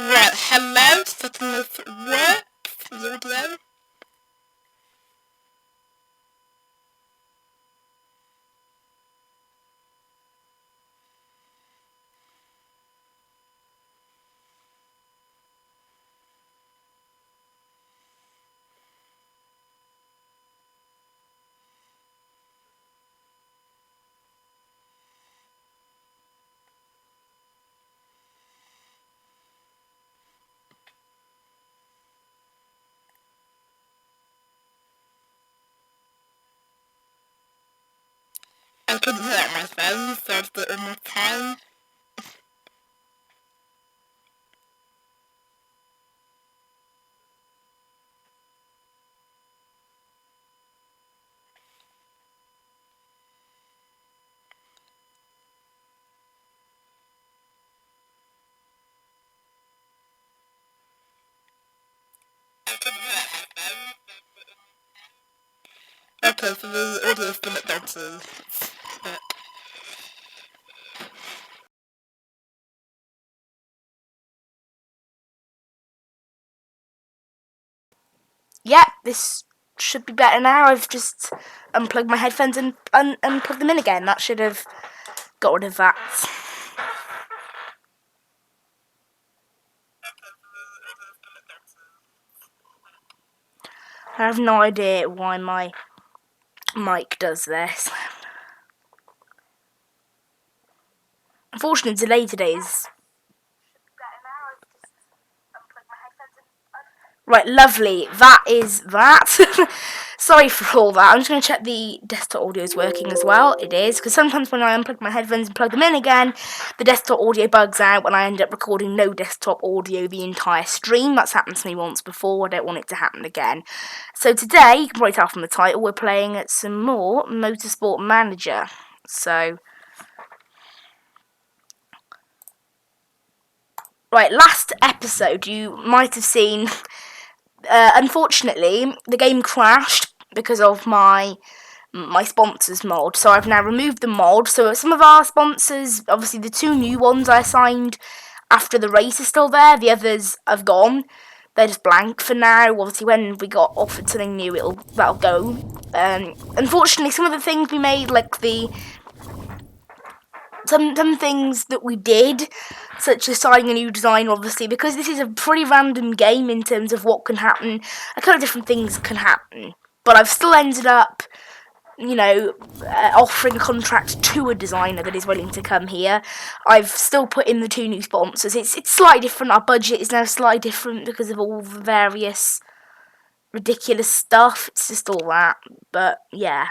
Right, hello, starting this work, video. I couldn't hear it on my phone, so I've got it on my time. Okay, so the audio is a bit better. Yep, this should be better now. I've just unplugged my headphones and unplugged them in again. That should have got rid of that. I have no idea why my mic does this. Unfortunately, the delay today is... Right, lovely. That is that. Sorry for all that. I'm just going to check the desktop audio is working as well. It is, because sometimes when I unplug my headphones and plug them in again, the desktop audio bugs out when I end up recording no desktop audio the entire stream. That's happened to me once before. I don't want it to happen again. So today, you can probably tell from the title, we're playing some more Motorsport Manager. So... Right, last episode you might have seen... unfortunately, the game crashed because of my sponsors mod, so I've now removed the mod. So some of our sponsors, obviously the two new ones I assigned after the race, are still there. The others have gone. They're just blank for now. Obviously, when we got offered something new, that'll go. Unfortunately, some of the things we made, like some things that we did, such as starting a new design, obviously, because this is a pretty random game in terms of what can happen. A couple of different things can happen, but I've still ended up, offering a contract to a designer that is willing to come here. I've still put in the two new sponsors. It's slightly different. Our budget is now slightly different because of all the various ridiculous stuff. It's just all that, but yeah.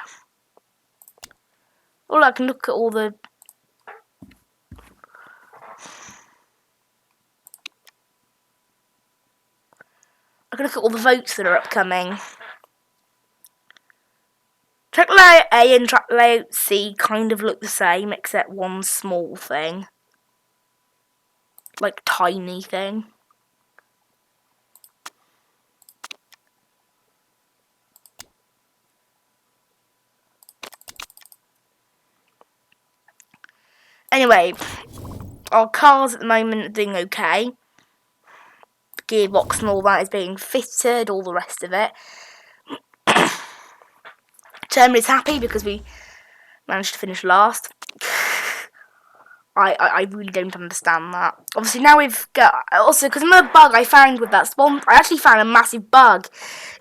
All I can look at all the... I can look at all the votes that are upcoming. Track layout A and track layout C kind of look the same, except one small thing. Like, tiny thing. Anyway, our cars at the moment are doing okay. The gearbox and all that is being fitted, all the rest of it. Chairman is happy because we managed to finish last. I really don't understand that. Obviously now we've got... Also, because another bug I found with that sponsor... I actually found a massive bug.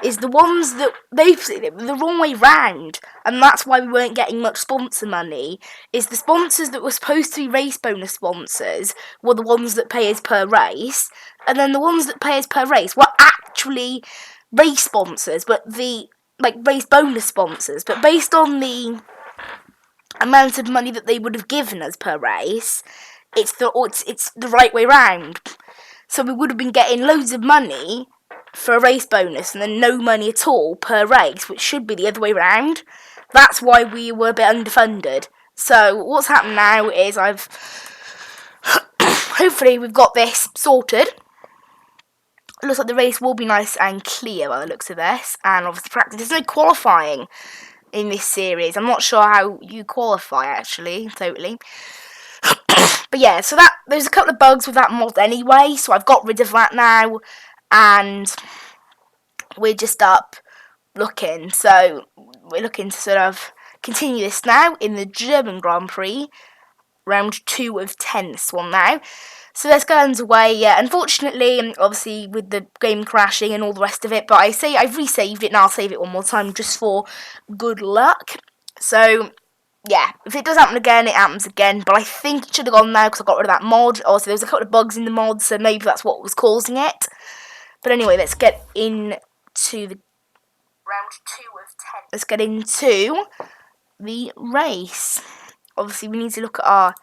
Is the ones that... Basically, the wrong way round. And that's why we weren't getting much sponsor money. Is the sponsors that were supposed to be race bonus sponsors were the ones that pay us per race. And then the ones that pay us per race were actually race sponsors. But the... race bonus sponsors. But based on the amount of money that they would have given us per race, it's the right way round. So we would have been getting loads of money for a race bonus and then no money at all per race, which should be the other way round. That's why we were a bit underfunded. So what's happened now is hopefully we've got this sorted. It looks like the race will be nice and clear by the looks of this, and obviously practice. There's no qualifying in this series. I'm not sure how you qualify, actually, totally. But yeah, so there's a couple of bugs with that mod anyway, so I've got rid of that now, and we're just up looking. So we're looking to sort of continue this now in the German Grand Prix, round 2 of 10, this one now. So let's go underway. Yeah, unfortunately, obviously with the game crashing and all the rest of it, but I've resaved it and I'll save it one more time just for good luck. So yeah, if it does happen again, it happens again, but I think it should have gone now because I got rid of that mod. Also, there was a couple of bugs in the mod, so maybe that's what was causing it. But anyway, let's get into the round 2 of 10. Let's get into the race. Obviously, we need to look at our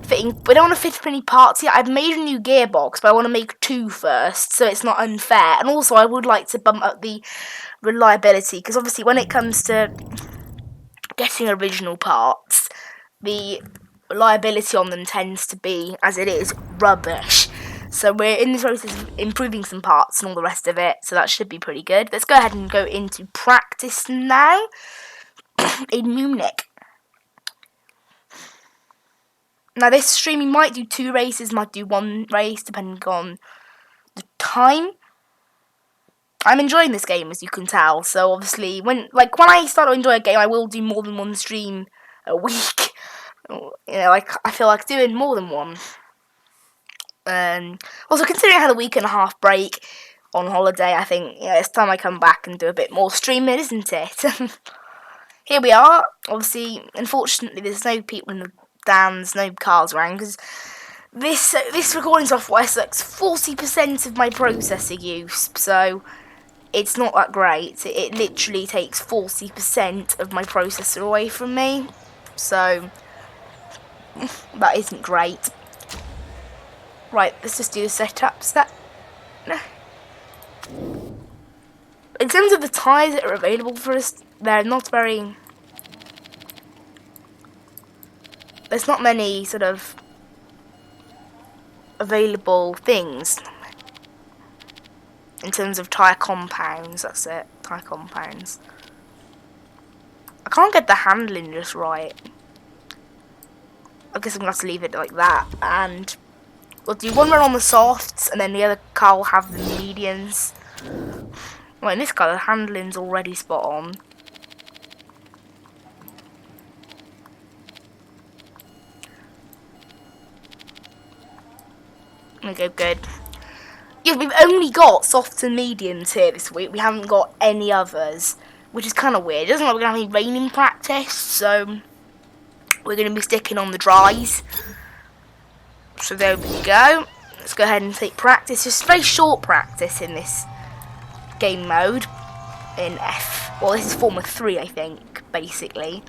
fitting. We don't want to fit up any parts yet. I've made a new gearbox, but I want to make 2 first, so it's not unfair. And also, I would like to bump up the reliability, because obviously when it comes to getting original parts, the reliability on them tends to be, as it is, rubbish. So we're in the process of improving some parts and all the rest of it, so that should be pretty good. Let's go ahead and go into practice now in Munich. Now this streaming might do 2 races, might do 1 race, depending on the time. I'm enjoying this game, as you can tell, so obviously when I start to enjoy a game, I will do more than 1 stream a week. You know, I feel like doing more than 1. Also, considering I had a week and a half break on holiday, I think it's time I come back and do a bit more streaming, isn't it? Here we are. Obviously, unfortunately, there's no people in the stands, no cars around, because this recording software sucks 40% of my processor use, so it's not that great. It literally takes 40% of my processor away from me, so that isn't great. Right, let's just do the setup step. In terms of the tyres that are available for us, they're not very... There's not many sort of available things in terms of tyre compounds. That's it, tyre compounds. I can't get the handling just right. I guess I'm going to have to leave it like that, and we'll do 1 run on the softs, and then the other car will have the mediums. Well, in this car, the handling's already spot on. Okay, good. Yeah, we've only got softs and mediums here this week. We haven't got any others, which is kind of weird. It doesn't look like we're going to have any raining practice, so we're going to be sticking on the dries. So there we go. Let's go ahead and take practice. Just very short practice in this game mode in F. Well, this is Formula 3, I think, basically.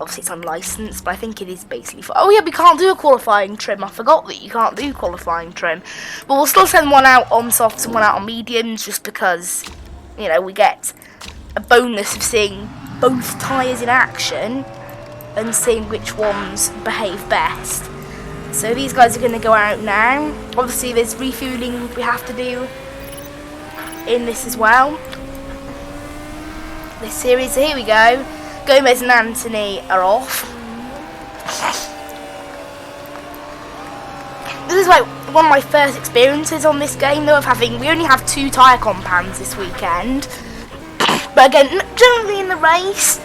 Obviously, it's unlicensed, but I think it is basically for... Oh, yeah, we can't do a qualifying trim. I forgot that you can't do qualifying trim. But we'll still send 1 out on softs and 1 out on mediums, just because, you know, we get a bonus of seeing both tyres in action and seeing which ones behave best. So these guys are going to go out now. Obviously, there's refueling we have to do in this as well. This series, so here we go. Gomez and Anthony are off. This is like one of my first experiences on this game, though, of having... We only have 2 tyre compounds this weekend. But again, generally in the race,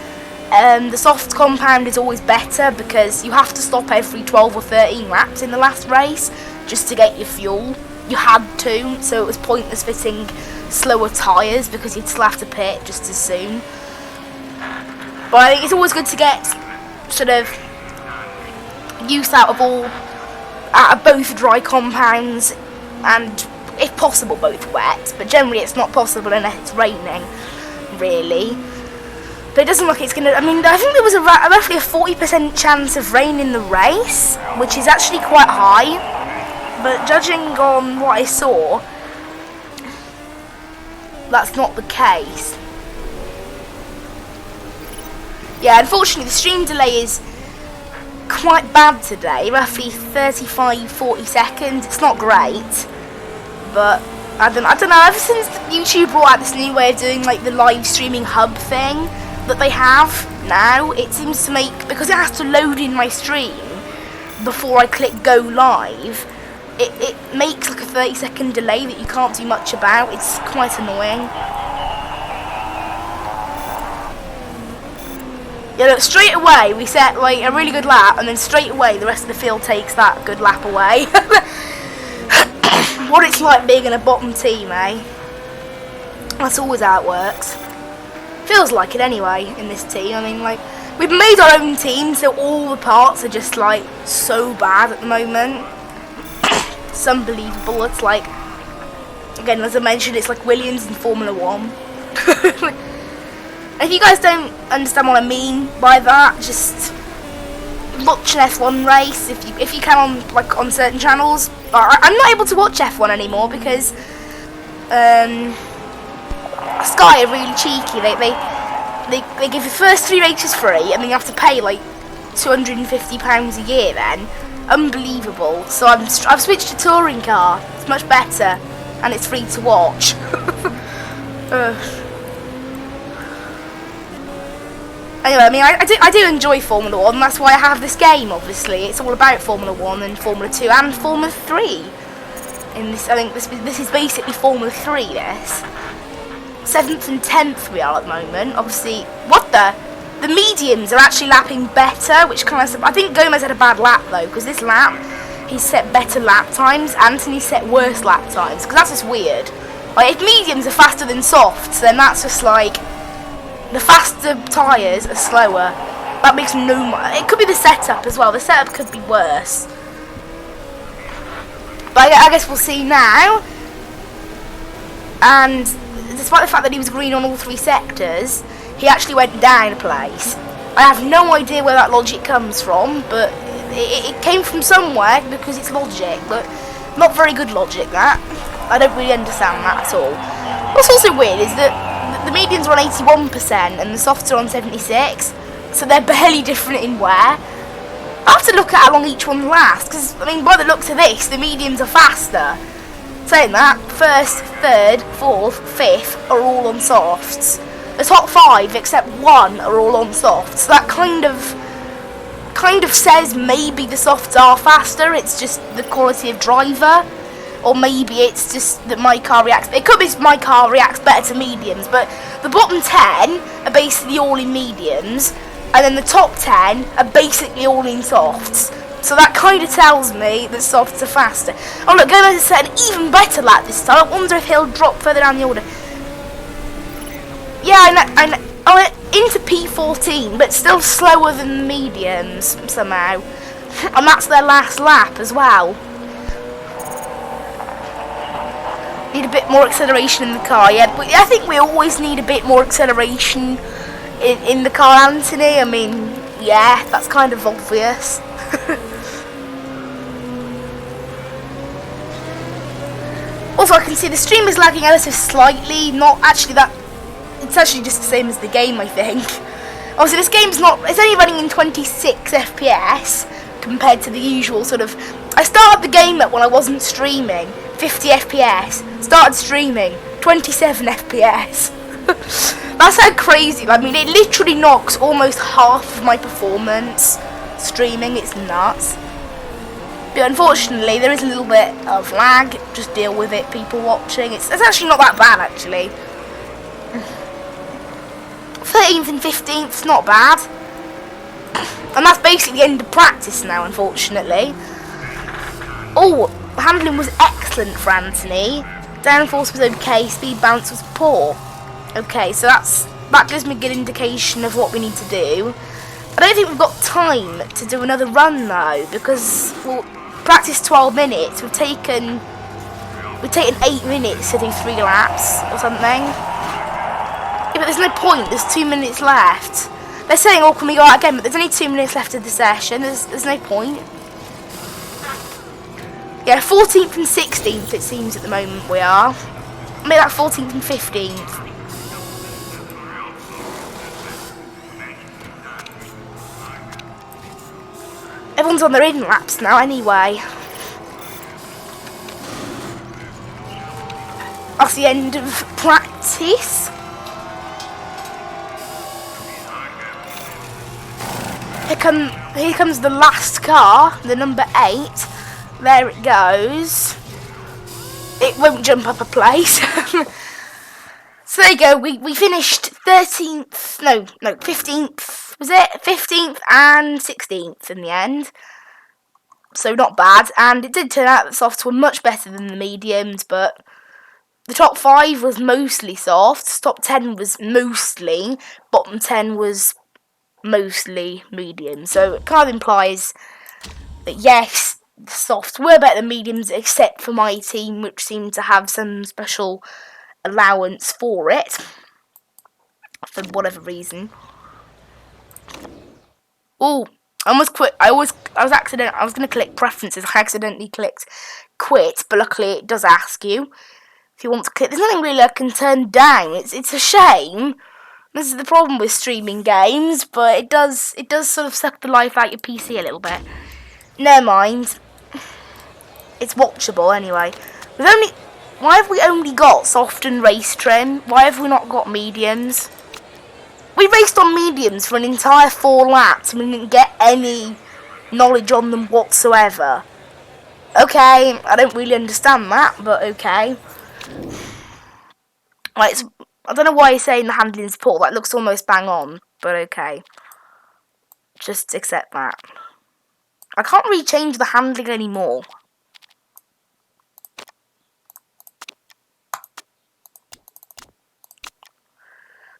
the soft compound is always better because you have to stop every 12 or 13 laps in the last race just to get your fuel. You had to, so it was pointless fitting slower tyres because you'd still have to pit just as soon. But I think it's always good to get sort of use out of both dry compounds and, if possible, both wet. But generally it's not possible unless it's raining, really. But it doesn't look it's going to... I mean, I think there was roughly a 40% chance of rain in the race, which is actually quite high. But judging on what I saw, that's not the case. Yeah, unfortunately the stream delay is quite bad today, roughly 35-40 seconds. It's not great, but I don't know, ever since YouTube brought out this new way of doing like the live streaming hub thing that they have now, it seems to make, because it has to load in my stream, before I click go live, it makes like a 30-second delay that you can't do much about. It's quite annoying. Yeah, look, straight away we set like a really good lap, and then straight away the rest of the field takes that good lap away. What it's like being in a bottom team, eh? That's always how it works. Feels like it anyway in this team. I mean, like, we've made our own team, so all the parts are just like so bad at the moment. It's unbelievable. It's like, again, as I mentioned, it's like Williams in Formula 1. If you guys don't understand what I mean by that, just watch an F1 race if you can on certain channels. I'm not able to watch F1 anymore because Sky are really cheeky. They give the first 3 races free, and then you have to pay like £250 a year. Then unbelievable. So I've switched to touring car. It's much better, and it's free to watch. Anyway, I mean, I do enjoy Formula 1, that's why I have this game, obviously. It's all about Formula 1 and Formula 2 and Formula 3. In this, I think this is basically Formula 3, this. 7th and 10th we are at the moment. Obviously, the mediums are actually lapping better, which kind of, I think Gomez had a bad lap, though, because this lap, he set better lap times, Anthony set worse lap times, because that's just weird. Like, if mediums are faster than softs, then that's just like, the faster tyres are slower. That makes no... It could be the setup as well. The setup could be worse. But I guess we'll see now. And despite the fact that he was green on all 3 sectors, he actually went down a place. I have no idea where that logic comes from, but it came from somewhere because it's logic. But not very good logic, that. I don't really understand that at all. What's also weird is that the medians are on 81% and the softs are on 76%, so they're barely different in wear. I have to look at how long each one lasts, because, I mean, by the looks of this, the mediums are faster. Saying that, 1st, 3rd, 4th, 5th are all on softs. The top 5, except 1, are all on softs. So that kind of says maybe the softs are faster, it's just the quality of driver. Or maybe it's just that my car reacts... It could be my car reacts better to mediums, but the bottom 10 are basically all in mediums, and then the top 10 are basically all in softs. So that kind of tells me that softs are faster. Oh look, Gomez has set an even better lap this time. I wonder if he'll drop further down the order. Yeah, I know. Oh, into P14, but still slower than the mediums somehow. And that's their last lap as well. Need a bit more acceleration in the car, yeah. But I think we always need a bit more acceleration in the car, Anthony. I mean, yeah, that's kind of obvious. Also, I can see the stream is lagging ever so slightly. Not actually that. It's actually just the same as the game, I think. Obviously, this game's not. It's only running in 26 FPS compared to the usual sort of. I started the game up when I wasn't streaming. 50 FPS. Started streaming. 27 FPS. That's how crazy. I mean, it literally knocks almost half of my performance streaming. It's nuts. But unfortunately, there is a little bit of lag. Just deal with it, people watching. It's actually not that bad, actually. 13th and 15th, not bad. And that's basically the end of practice now, unfortunately. Oh, handling was excellent for Anthony. Downforce was okay, speed bounce was poor. Okay, so that gives me a good indication of what we need to do. I don't think we've got time to do another run though, because we'll practice 12 minutes. We've taken 8 minutes to do 3 laps or something. Yeah, but there's no point. There's 2 minutes left. They're saying, "Oh, can we go out again?" But there's only 2 minutes left of the session. There's no point. Yeah, 14th and 16th it seems at the moment we are. Maybe that 14th and 15th. Everyone's on their in laps now anyway. That's the end of practice. here comes the last car, the number 8. There it goes. It won't jump up a place. So there you go, we finished 13th, no, 15th, was it? 15th and 16th in the end. So not bad, and it did turn out that the softs were much better than the mediums, but the top 5 was mostly softs, top 10 was mostly, bottom 10 was mostly medium. So it kind of implies that yes, the softs were better than mediums, except for my team, which seemed to have some special allowance for it, for whatever reason. Oh, I almost quit. I was going to click preferences. I accidentally clicked quit, but luckily it does ask you if you want to click. There's nothing really I can turn down. It's a shame. This is the problem with streaming games, but it does sort of suck the life out of your PC a little bit. Never mind. It's watchable anyway. Why have we only got soft and race trim? Why have we not got mediums? We raced on mediums for an entire 4 laps and we didn't get any knowledge on them whatsoever. Okay, I don't really understand that, but okay. Right, I don't know why you're saying the handling support. That looks almost bang on, but okay. Just accept that. I can't really change the handling anymore.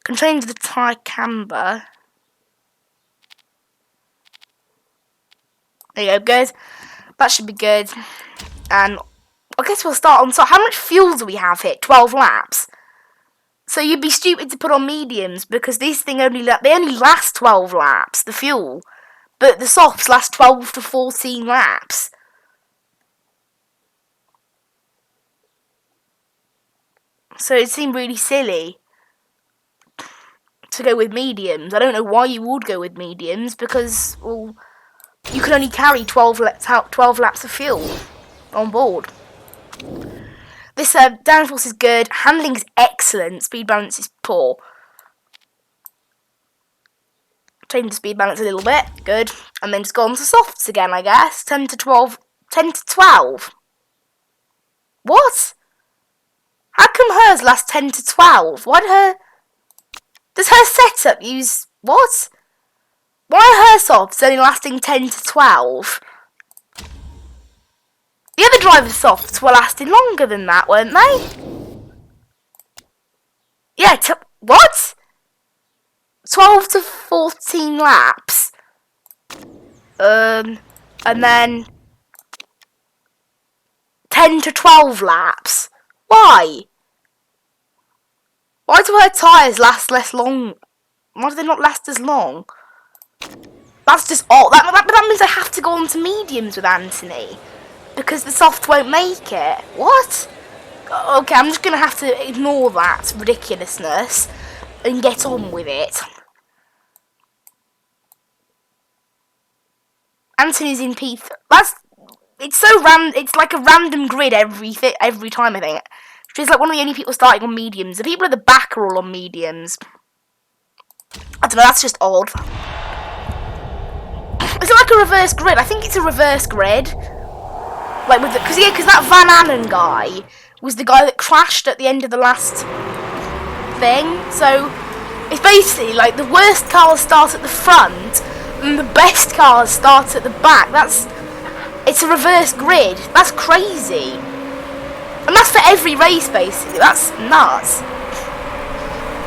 Can change the tyre camber. There you go, good. That should be good. And I guess we'll start on top. How much fuel do we have here? 12 laps. So you'd be stupid to put on mediums because these thing only last 12 laps, the fuel. But the softs last 12 to 14 laps. So it seemed really silly to go with mediums. I don't know why you would go with mediums because, well, you can only carry 12 laps of fuel on board. This downforce is good, handling is excellent, speed balance is poor. Change the speed balance a little bit, good. And then just go on to softs again, I guess. 10 to 12. What? How come hers lasts 10 to 12? Does her setup use... What? Why are her softs only lasting 10 to 12? The other driver's softs were lasting longer than that, weren't they? Yeah, what? 12 to 14 laps. And then 10 to 12 laps. Why? Why do her tyres last less long? Why do they not last as long? That's just odd. That means I have to go on to mediums with Anthony. Because the soft won't make it. What? Okay, I'm just going to have to ignore that ridiculousness and get on with it. Anthony's in P3. It's like a random grid every time, I think. She's like one of the only people starting on mediums. The people at the back are all on mediums. I don't know, that's just odd. Is it like a reverse grid? I think it's a reverse grid. Like with because that Van Annen guy was the guy that crashed at the end of the last thing. So it's basically like the worst cars start at the front and the best cars start at the back. It's a reverse grid. That's crazy. And that's for every race basically. That's nuts.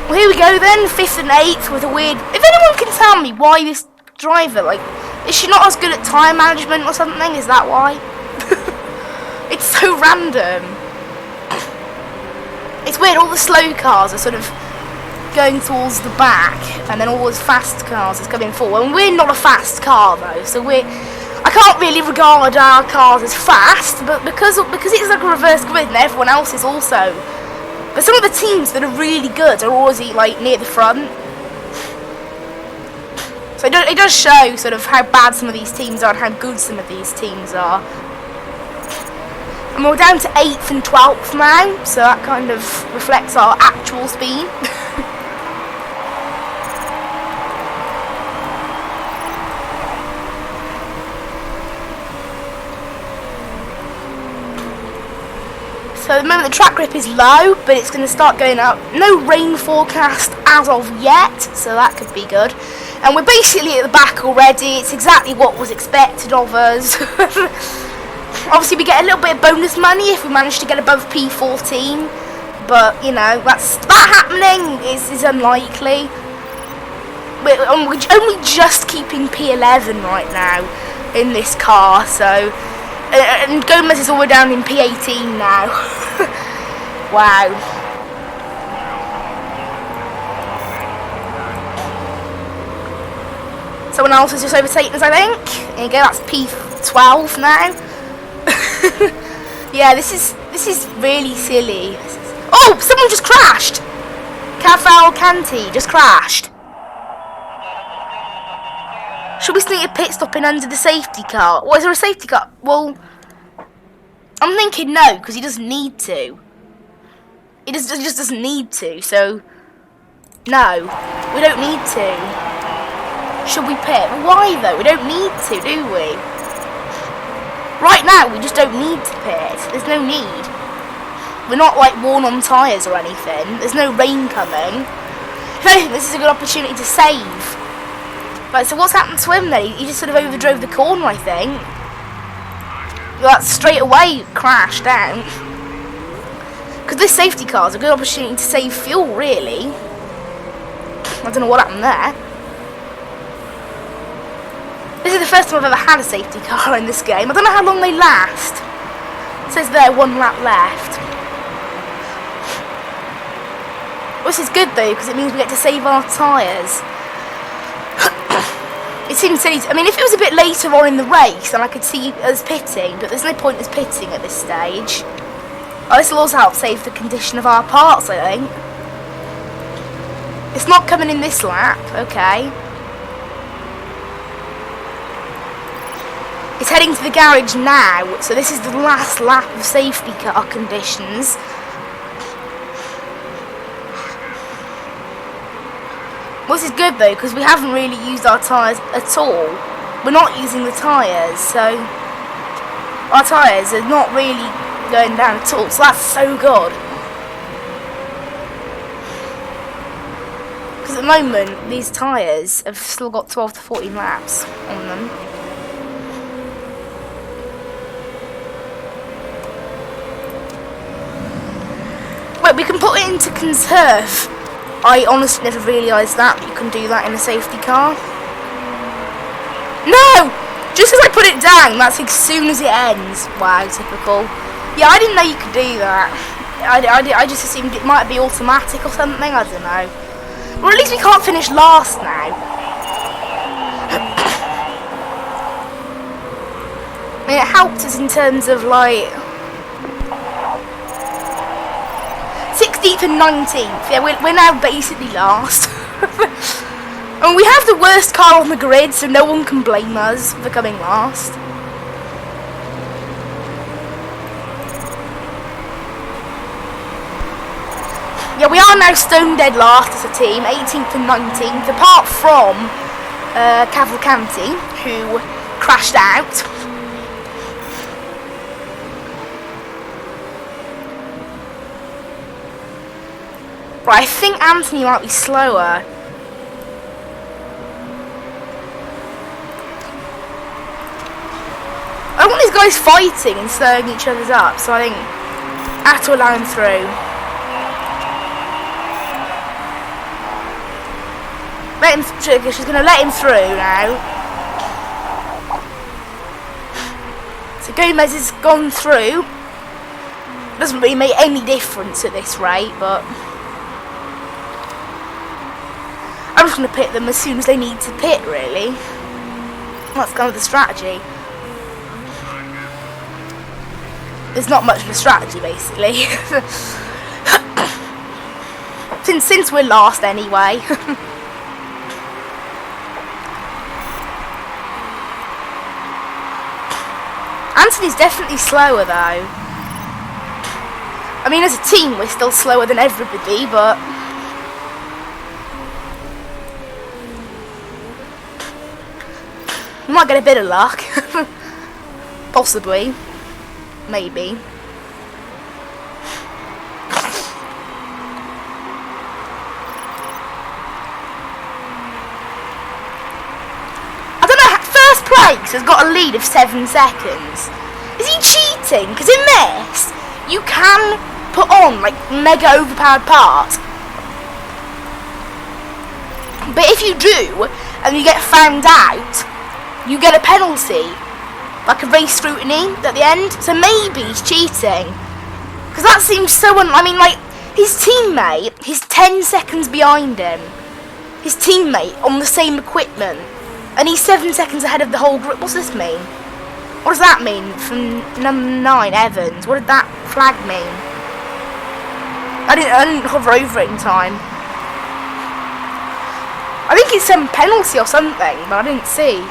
Well, here we go then, 5th and 8th with a weird... If anyone can tell me why this driver, like, is she not as good at time management or something? Is that why? It's so random. It's weird, all the slow cars are sort of going towards the back, and then all those fast cars is coming forward. And we're not a fast car though, so I can't really regard our cars as fast, but because it's like a reverse grid and everyone else is also. But some of the teams that are really good are always like near the front. So it does show sort of how bad some of these teams are and how good some of these teams are. And we're down to 8th and 12th now, so that kind of reflects our actual speed. So at the moment the track grip is low, but it's going to start going up. No rain forecast as of yet, so that could be good. And we're basically at the back already. It's exactly what was expected of us. Obviously we get a little bit of bonus money if we manage to get above P14, but you know, that happening is unlikely. We're only just keeping P11 right now in this car, so and Gomez is all the way down in P18 now. Wow. Someone else has just overtaken us, I think. There you go, that's P12 now. Yeah, this is really silly. Oh, someone just crashed! Cavalcanti just crashed. Should we sneak a pit stop in under the safety car? Well, is there a safety car? Well, I'm thinking no, because he doesn't need to. He just doesn't need to, so no, we don't need to. Should we pit? Why though? We don't need to, do we? Right now, we just don't need to pit. There's no need. We're not like worn on tyres or anything. There's no rain coming. If anything, this is a good opportunity to save. Right, so what's happened to him then? He just sort of overdrove the corner, I think. That straight away crashed down. Because this safety car is a good opportunity to save fuel, really. I don't know what happened there. This is the first time I've ever had a safety car in this game. I don't know how long they last. It says there, 1 lap left. This is good though, because it means we get to save our tyres. It seems silly. I mean, if it was a bit later on in the race, then I could see us pitting, but there's no point in us pitting at this stage. Oh, this will also help save the condition of our parts, I think. It's not coming in this lap, okay. It's heading to the garage now, so this is the last lap of safety car conditions. Well, this is good though, because we haven't really used our tyres at all. We're not using the tyres, so our tyres are not really going down at all, so that's so good. Because at the moment, these tyres have still got 12 to 14 laps on them. Wait, we can put it into conserve. I honestly never realised that you can do that in a safety car. No! Just as I put it down, that's as soon as it ends. Wow, typical. Yeah, I didn't know you could do that. I just assumed it might be automatic or something, I don't know. Well, at least we can't finish last now. I mean, it helped us in terms of, like, 16th and 19th. Yeah, we're now basically last. And we have the worst car on the grid, so no one can blame us for coming last. Yeah, we are now stone dead last as a team, 18th and 19th, apart from Cavalcanti, who crashed out. Right, I think Anthony might be slower. I don't want these guys fighting and slowing each other's up, so I think I have to allow him through. She's going to let him through now. So Gomez has gone through. Doesn't really make any difference at this rate, but I'm just going to pit them as soon as they need to pit, really. That's kind of the strategy. There's not much of a strategy, basically. since we're last anyway. Anthony's definitely slower though. I mean, as a team we're still slower than everybody, but we might get a bit of luck. Possibly. Maybe. place has got a lead of 7 seconds. Is he cheating? Because in this, you can put on like mega overpowered parts. But if you do, and you get found out, you get a penalty. Like a race scrutiny at the end. So maybe he's cheating. Because that seems so I mean, like, his teammate, he's 10 seconds behind him. His teammate on the same equipment. And he's 7 seconds ahead of the whole group. What's this mean? What does that mean from number 9, Evans? What did that flag mean? I didn't hover over it in time. I think it's some penalty or something, but I didn't see.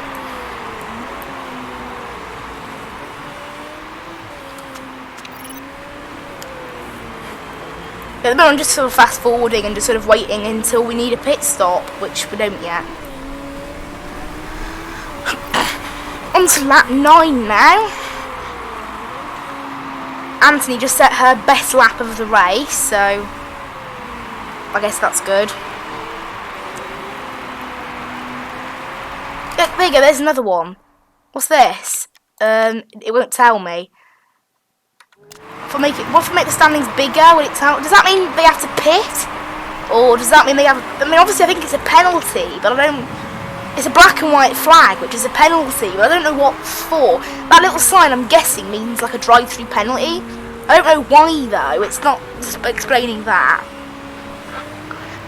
At the moment I'm just sort of fast forwarding and just sort of waiting until we need a pit stop, which we don't yet. On to lap 9 now. Anthony just set her best lap of the race, so I guess that's good. There you go, there's another one. What's this? It won't tell me. What if I make the standings bigger? Will it tell? Does that mean they have to pit? Or does that mean they have? I mean, obviously I think it's a penalty, but I don't. It's a black and white flag, which is a penalty, but I don't know what for. That little sign, I'm guessing, means like a drive-through penalty. I don't know why though. It's not explaining that.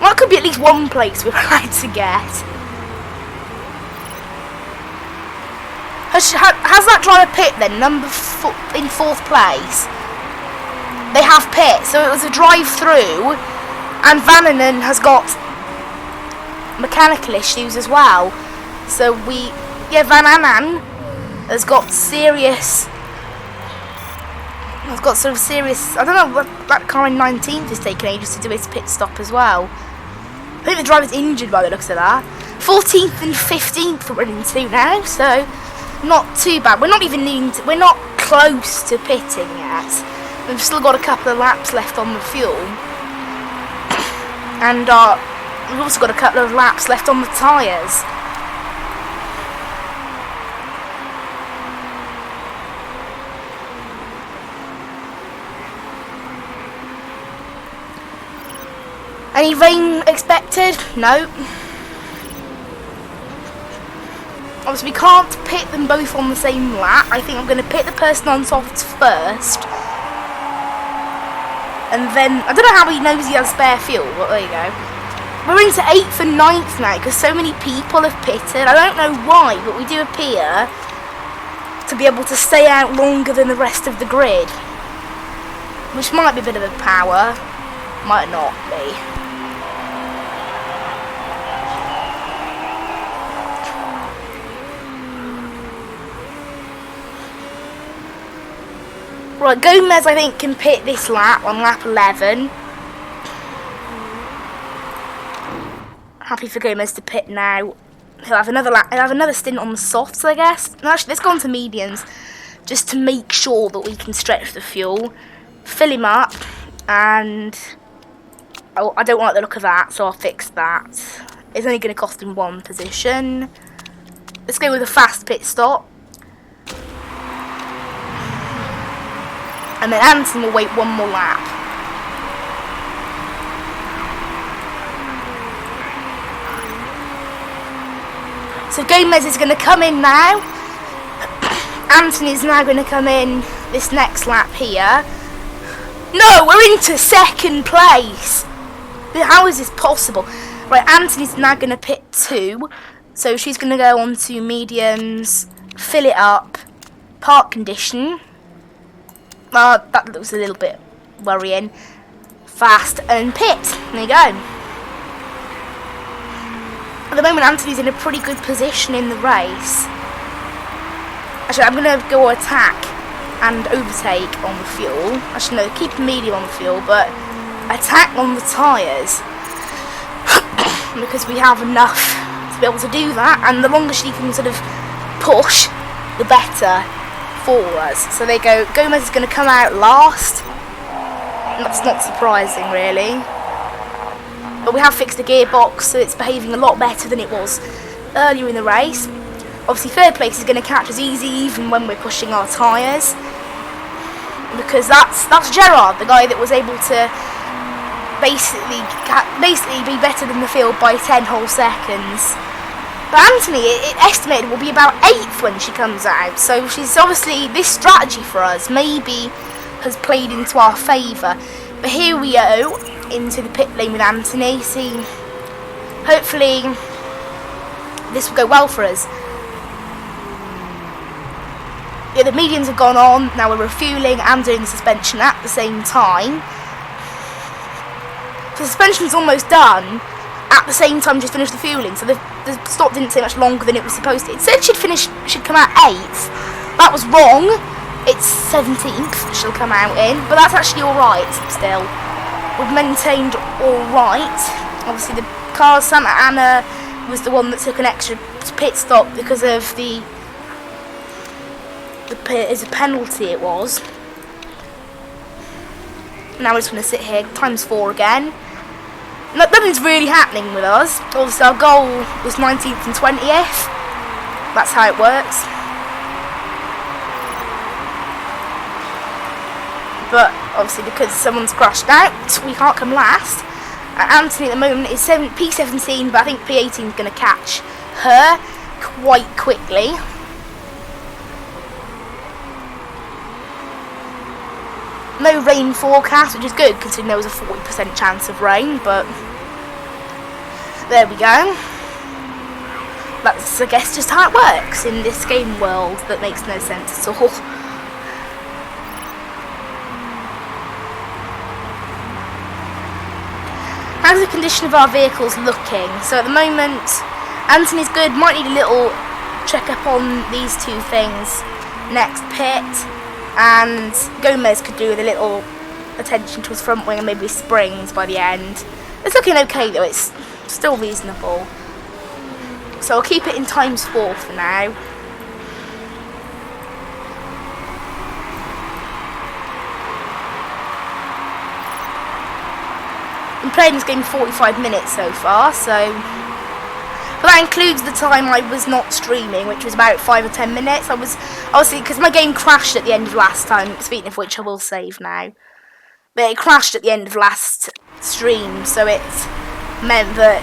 Well, that could be at least one place we're allowed to get. Has that driver pit then? In 4th place. They have pit, so it was a drive-through, and Vananen has got mechanical issues as well. So Vananen has got serious. Has got sort of serious. I don't know. That car in 19th is taking ages to do its pit stop as well. I think the driver's injured by the looks of that. 14th and 15th we're into now, so not too bad. We're not even needing to, we're not close to pitting yet. We've still got a couple of laps left on the fuel. And we've also got a couple of laps left on the tyres. Any rain expected? No. Obviously we can't pit them both on the same lap. I think I'm going to pit the person on softs first. And then, I don't know how he knows he has spare fuel, but there you go. We're into 8th and 9th now, because so many people have pitted. I don't know why, but we do appear to be able to stay out longer than the rest of the grid. Which might be a bit of a power, might not be. Right, Gomez I think can pit this lap on lap 11. Happy for Gomez to pit now. He'll have another lap. He'll have another stint on the softs, I guess. No, actually, let's go on to mediums, just to make sure that we can stretch the fuel, fill him up, and I don't like the look of that, so I'll fix that. It's only going to cost him 1 position. Let's go with a fast pit stop. And then Anton will wait 1 more lap. So Gomez is going to come in now. Anton is now going to come in this next lap here. No, we're into 2nd place. How is this possible? Right, Anthony's now going to pit 2. So she's going to go on to mediums, fill it up, park condition. That looks a little bit worrying. Fast and pit. There you go. At the moment, Anthony's in a pretty good position in the race. Actually, I'm going to go attack and overtake on the fuel. Actually, no, keep medium on the fuel, but attack on the tyres. Because we have enough to be able to do that, and the longer she can sort of push, the better for us. So they go. Gomez is going to come out last. That's not surprising, really. But we have fixed the gearbox, so it's behaving a lot better than it was earlier in the race. Obviously, third place is going to catch us easy even when we're pushing our tyres, because that's Gerard, the guy that was able to basically be better than the field by 10 whole seconds. But Anthony, it estimated, will be about 8th when she comes out. So she's obviously, this strategy for us maybe has played into our favour. But here we go into the pit lane with Anthony. See, hopefully this will go well for us. Yeah, the mediums have gone on. Now we're refuelling and doing the suspension at the same time. The suspension's almost done. At the same time, just finished the fueling, so the stop didn't take much longer than it was supposed to. It said should come out 8th. That was wrong. It's 17th she'll come out in, but that's actually all right. Still, we've maintained all right. Obviously, the car Santa Ana was the one that took an extra pit stop because of the as a penalty. It was. Now we're just going to sit here times 4 again. Nothing's really happening with us. Obviously our goal was 19th and 20th. That's how it works. But obviously because someone's crashed out, we can't come last. Anthony at the moment is P17, but I think P18 is going to catch her quite quickly. No rain forecast, which is good considering there was a 40% chance of rain, but there we go. That's, I guess, just how it works in this game world that makes no sense at all. How's the condition of our vehicles looking? So at the moment, Anthony's good, might need a little check up on these two things next pit. And Gomez could do with a little attention to his front wing and maybe springs by the end. It's looking okay though, it's still reasonable. So I'll keep it in times 4 for now. Been playing this game 45 minutes so far, so... But that includes the time I was not streaming, which was about 5 or 10 minutes. I was, obviously, because my game crashed at the end of last time, speaking of which I will save now. But it crashed at the end of last stream, so it meant that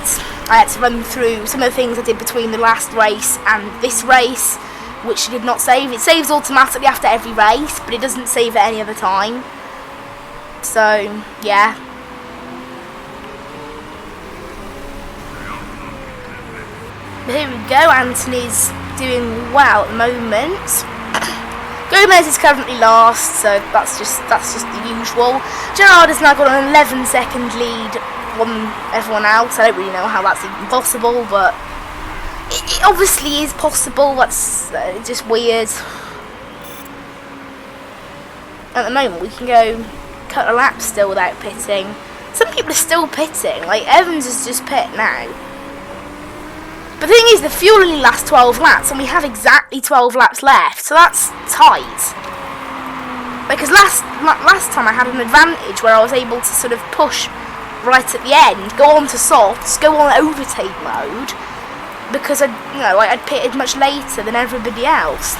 I had to run through some of the things I did between the last race and this race, which did not save. It saves automatically after every race, but it doesn't save at any other time. So, yeah. Here we go, Anthony's doing well at the moment. Gomez is currently last, so that's just the usual. Gerard has now got an 11-second lead on everyone else. I don't really know how that's even possible, but it obviously is possible. That's just weird. At the moment, we can go cut a lap still without pitting. Some people are still pitting, like Evans is just pit now. But the thing is, the fuel only lasts 12 laps, and we have exactly 12 laps left, so that's tight. Because last time I had an advantage where I was able to sort of push right at the end, go on to softs, go on overtake mode, because I'd pitted much later than everybody else.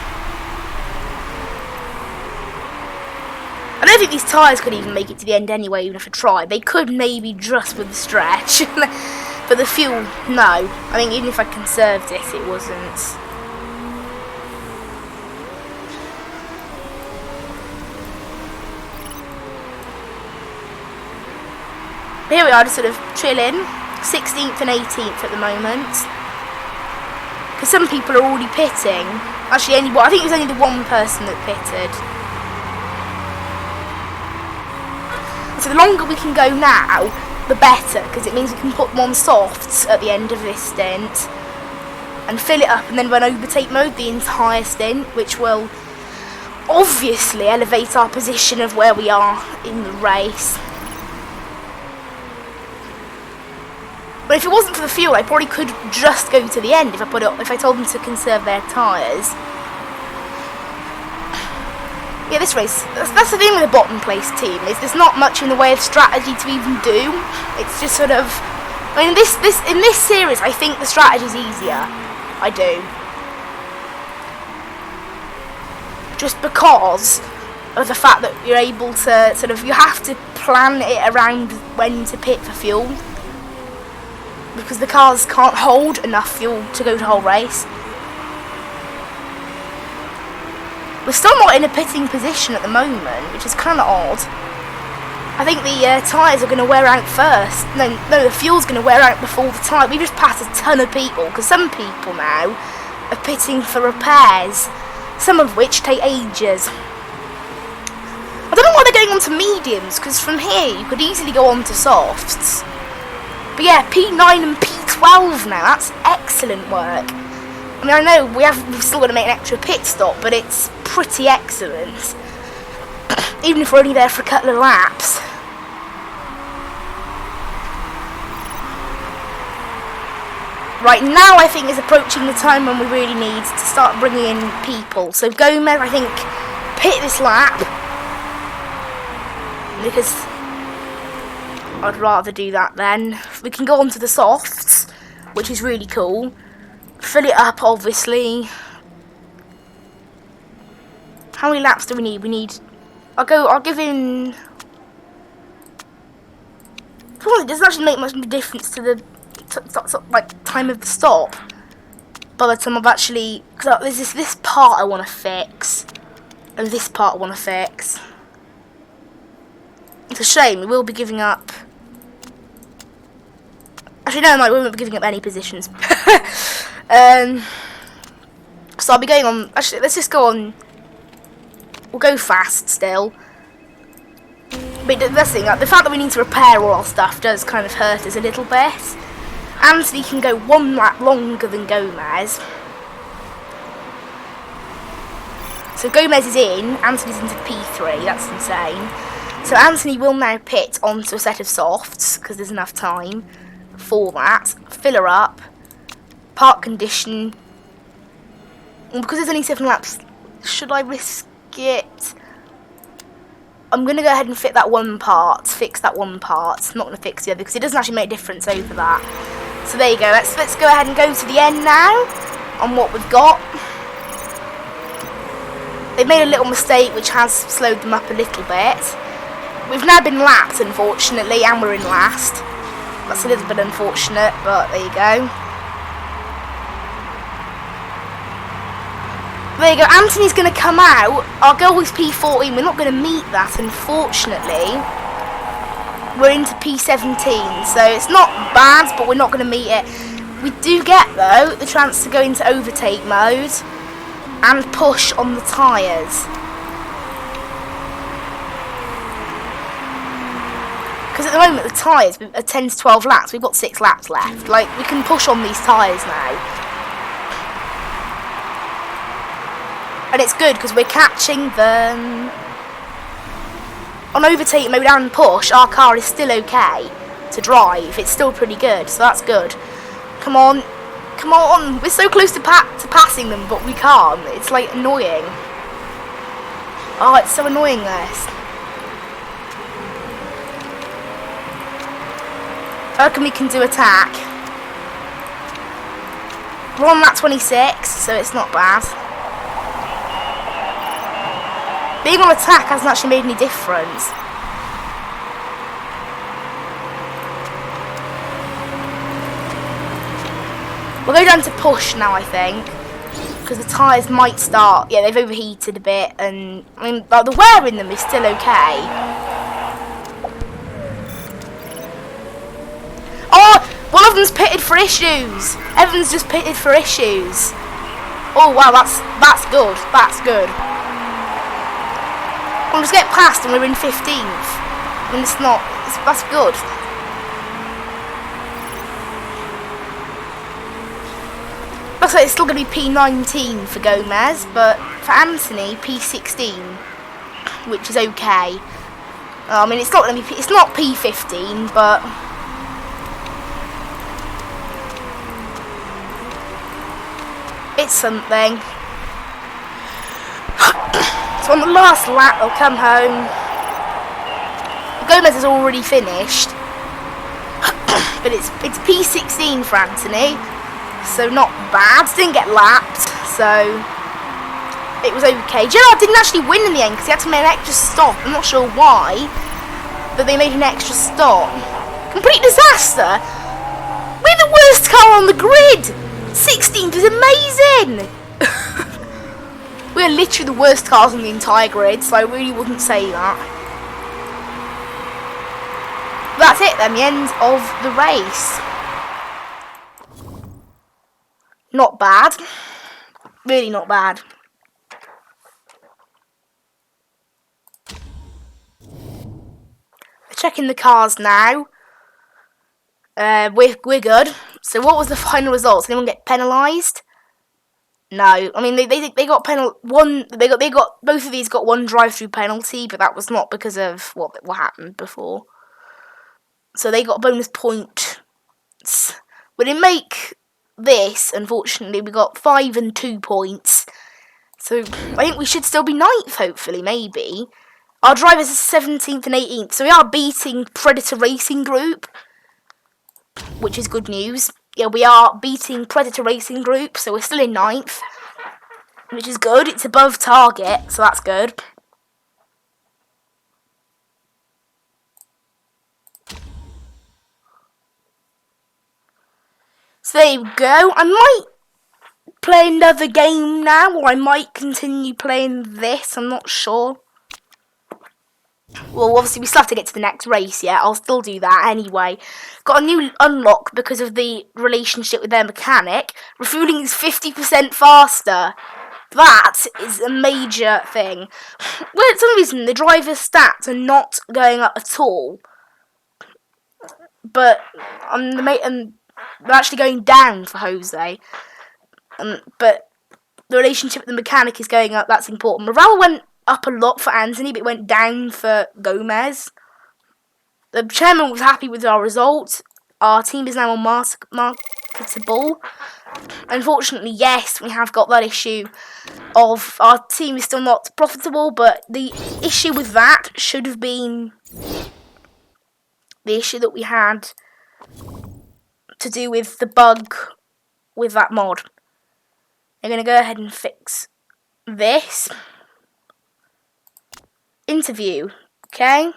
I don't think these tyres could even make it to the end anyway, even if I tried. They could maybe just with the stretch. But the fuel, no. I think even if I conserved it, it wasn't. But here we are, just sort of chilling. 16th and 18th at the moment. Because some people are already pitting. Actually, I think it was only the one person that pitted. So the longer we can go now, the better, because it means we can put them on softs at the end of this stint and fill it up and then run overtake mode the entire stint, which will obviously elevate our position of where we are in the race. But if it wasn't for the fuel, I probably could just go to the end if I told them to conserve their tyres. Yeah, this race, that's the thing with a bottom place team, is there's not much in the way of strategy to even do. It's just sort of, I mean, in this series, I think the strategy's easier. I do. just because of the fact that you're able to sort of, you have to plan it around when to pit for fuel, because the cars can't hold enough fuel to go the whole race. We're still not in a pitting position at the moment, which is kind of odd. I think the tyres are going to wear out first. No, the fuel's going to wear out before the tyre. We just passed a ton of people, because some people now are pitting for repairs, some of which take ages. I don't know why they're going on to mediums, because from here you could easily go on to softs. But yeah, P9 and P12 now, that's excellent work. I mean, I know we've still got to make an extra pit stop, but it's pretty excellent. Even if we're only there for a couple of laps. Right, now I think is approaching the time when we really need to start bringing in people. So Gomez, I think, pit this lap, because I'd rather do that then. We can go on to the softs, which is really cool. Fill it up, obviously. How many laps do we need? We need... I'll give in... It doesn't actually make much difference to the time of the stop. By the time I've actually... Because there's this part I want to fix. And this part I want to fix. It's a shame, we will be giving up... Actually, no, we won't be giving up any positions. So I'll be going on... Actually, let's just go on... We'll go fast still. But the thing, the fact that we need to repair all our stuff does kind of hurt us a little bit. Anthony can go one lap longer than Gomez. So Gomez is in, Anthony's into P3, that's insane. So Anthony will now pit onto a set of softs, because there's enough time for that. Fill her up. Park condition. And because there's only 7 laps, should I risk it? I'm going to go ahead and fix that one part. I'm not going to fix the other, because it doesn't actually make a difference over that. So there you go. Let's go ahead and go to the end now on what we've got. They've made a little mistake which has slowed them up a little bit. We've now been lapped, unfortunately, and we're in last. That's a little bit unfortunate, but there you go. There you go, Anthony's going to come out. Our goal is P14. We're not going to meet that, unfortunately. We're into P17, so it's not bad, but we're not going to meet it. We do get, though, the chance to go into overtake mode and push on the tyres. Because at the moment, the tyres are 10 to 12 laps. We've got 6 laps left. Like, we can push on these tyres now. And it's good because we're catching them. On overtake mode and push, our car is still okay to drive. It's still pretty good, so that's good. Come on. Come on. We're so close to passing them, but we can't. It's like annoying. Oh, it's so annoying, this. I reckon we can do attack. We're on lap 26, so it's not bad. Being on attack hasn't actually made any difference. We'll go down to push now, I think, because the tyres might start. Yeah, they've overheated a bit, and I mean, the wear in them is still okay. Oh, one of them's pitted for issues. Everyone's just pitted for issues. Oh wow, that's good. That's good. We'll just get past and we're in 15th. I mean, that's good. Looks like it's still going to be P19 for Gomez, but for Anthony, P16, which is okay. I mean, it's not going to be, it's not P15, but it's something. So on the last lap, they'll come home. Gomez has already finished, but it's P16 for Anthony, so not bad. Didn't get lapped, so it was okay. Gerard didn't actually win in the end because he had to make an extra stop. I'm not sure why, but they made an extra stop. Complete disaster. We're the worst car on the grid. 16th is amazing. We're literally the worst cars on the entire grid, so I really wouldn't say that. That's it then, the end of the race. Not bad. Really not bad. Checking the cars now. We're good. So what was the final results? Did anyone get penalised? No. I mean they got they got both of these got one drive-through penalty, but that was not because of what happened before. So they got bonus points. We didn't make this, unfortunately. We got 5 and 2 points. So I think we should still be 9th, hopefully, maybe. Our drivers are 17th and 18th, so we are beating Predator Racing Group, which is good news. Yeah, we are beating Predator Racing Group, so we're still in 9th, which is good. It's above target, so that's good. So there you go. I might play another game now, or I might continue playing this. I'm not sure. Well, obviously we still have to get to the next race, yeah. I'll still do that anyway. Got a new unlock because of the relationship with their mechanic. Refueling is 50% faster. That is a major thing. Well, for some reason, the driver's stats are not going up at all. But they're actually going down for Jose. But the relationship with the mechanic is going up. That's important. Morale went up a lot for Anthony, but it went down for Gomez. The chairman was happy with our result. Our team is now marketable. Unfortunately, yes, we have got that issue of our team is still not profitable, but the issue with that should have been the issue that we had to do with the bug with that mod. I'm going to go ahead and fix this. Interview, okay?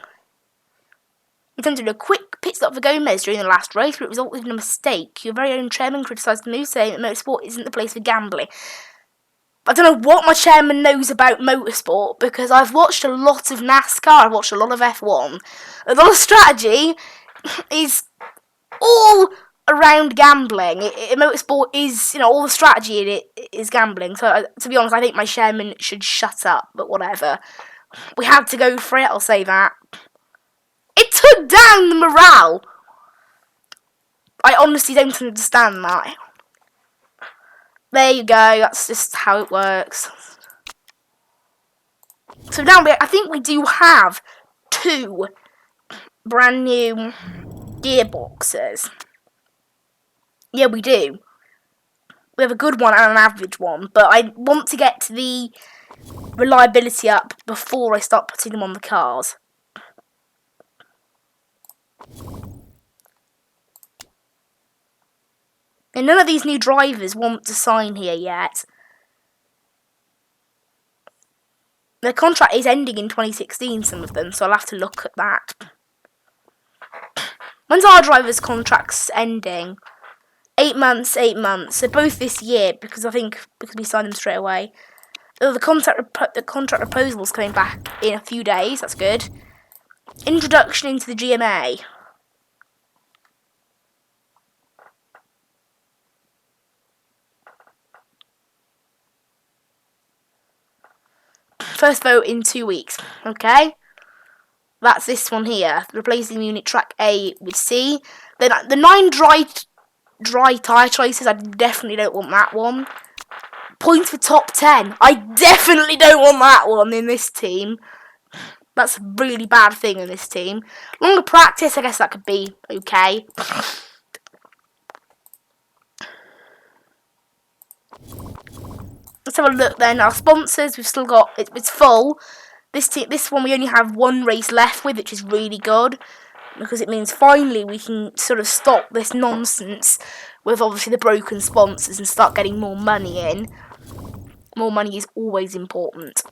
We attempted a quick pit stop for Gomez during the last race, but it resulted in a mistake. Your very own chairman criticised the move, saying that motorsport isn't the place for gambling. I don't know what my chairman knows about motorsport, because I've watched a lot of NASCAR, I've watched a lot of F1. A lot of strategy is all around gambling. Motorsport is, all the strategy in it is gambling. So, to be honest, I think my chairman should shut up, but whatever. We had to go for it, I'll say that. It took down the morale. I honestly don't understand that. There you go, that's just how it works. So now I think we do have 2 brand new gearboxes. Yeah, we do. We have a good one and an average one, but I want to get the reliability up before I start putting them on the cars. And none of these new drivers want to sign here yet. Their contract is ending in 2016, some of them, so I'll have to look at that. When's our drivers' contracts ending? 8 months, 8 months. So both this year, because we signed them straight away. Oh, the contract proposal is coming back in a few days. That's good. Introduction into the GMA. First vote in 2 weeks. Okay. That's this one here. Replacing unit track A with C. Then the 9 dry tyre choices. I definitely don't want that one. Points for top 10. I definitely don't want that one in this team. That's a really bad thing in this team. Longer practice, I guess that could be okay. Let's have a look then. Our sponsors, we've still got, it's full. This one we only have 1 race left with, which is really good. Because it means finally we can sort of stop this nonsense with obviously the broken sponsors and start getting more money in. More money is always important.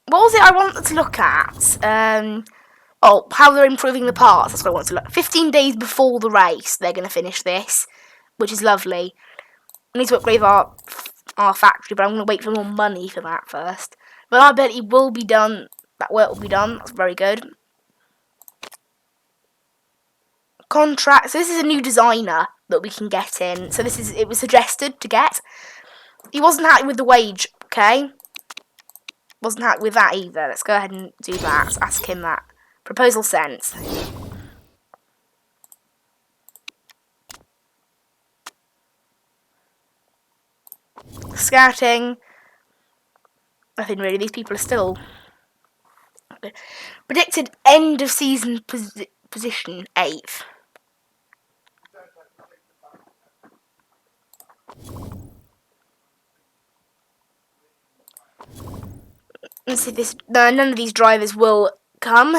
What was it I wanted to look at? How they're improving the parts. That's what I want to look. 15 days before the race, they're going to finish this, which is lovely. We need to upgrade our factory, but I'm going to wait for more money for that first. But I bet it will be done. That work will be done. That's very good. Contract. So this is a new designer that we can get in. So it was suggested to get. He wasn't happy with the wage. Okay. Wasn't happy with that either. Let's go ahead and do that. Let's ask him that. Proposal sent. Scouting. Nothing really. These people are still. Predicted end of season position 8th. Let's see if this. No, none of these drivers will come.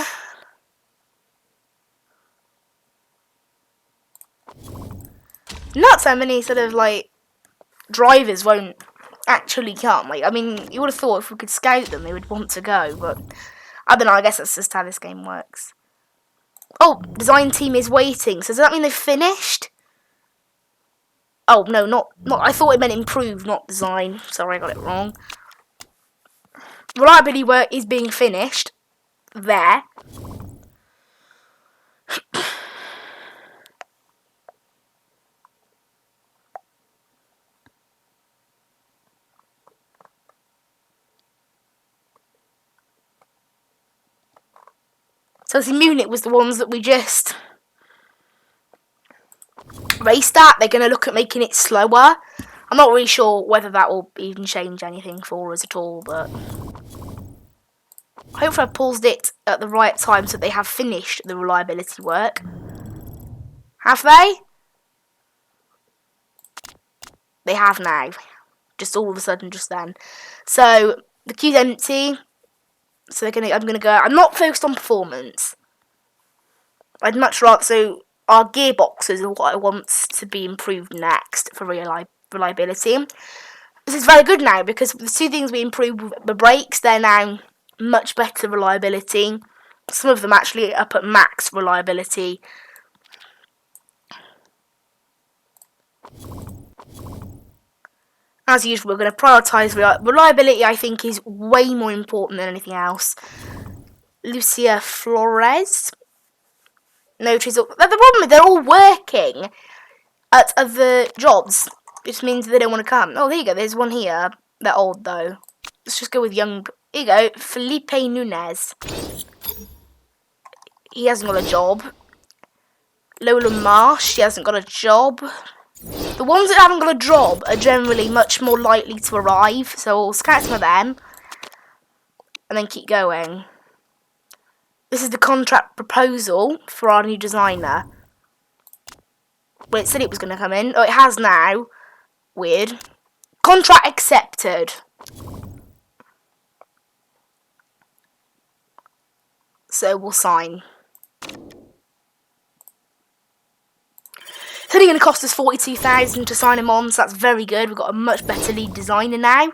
Not so many sort of like drivers won't actually come. Like, I mean, you would have thought if we could scout them, they would want to go, but I don't know. I guess that's just how this game works. Oh, design team is waiting. So does that mean they've finished? Oh no, not. I thought it meant improve, not design. Sorry, I got it wrong. Reliability work is being finished. There. So the Munich was the ones that we just raced at. They're going to look at making it slower. I'm not really sure whether that will even change anything for us at all, but hopefully I paused it at the right time so they have finished the reliability work. Have they? They have now. Just all of a sudden, just then. So the queue's empty. So I'm gonna go. I'm not focused on performance. I'd much rather. So our gearboxes are what I want to be improved next for reliability. This is very good now because the two things we improved with the brakes, they're now much better reliability. Some of them actually up at max reliability. As usual, we're going to prioritise reliability. I think is way more important than anything else. Lucia Flores. No, the problem is they're all working at other jobs, which means they don't want to come. Oh, there you go. There's one here. They're old though. Let's just go with young. Here you go, Felipe Nunez. He hasn't got a job. Lola Marsh. She hasn't got a job. The ones that haven't got a job are generally much more likely to arrive, so we'll scout some of them and then keep going. This is the contract proposal for our new designer. Well, it said it was going to come in. Oh, it has now. Weird. Contract accepted. So we'll sign. It's only going to cost us 42,000 to sign him on, so that's very good. We've got a much better lead designer now.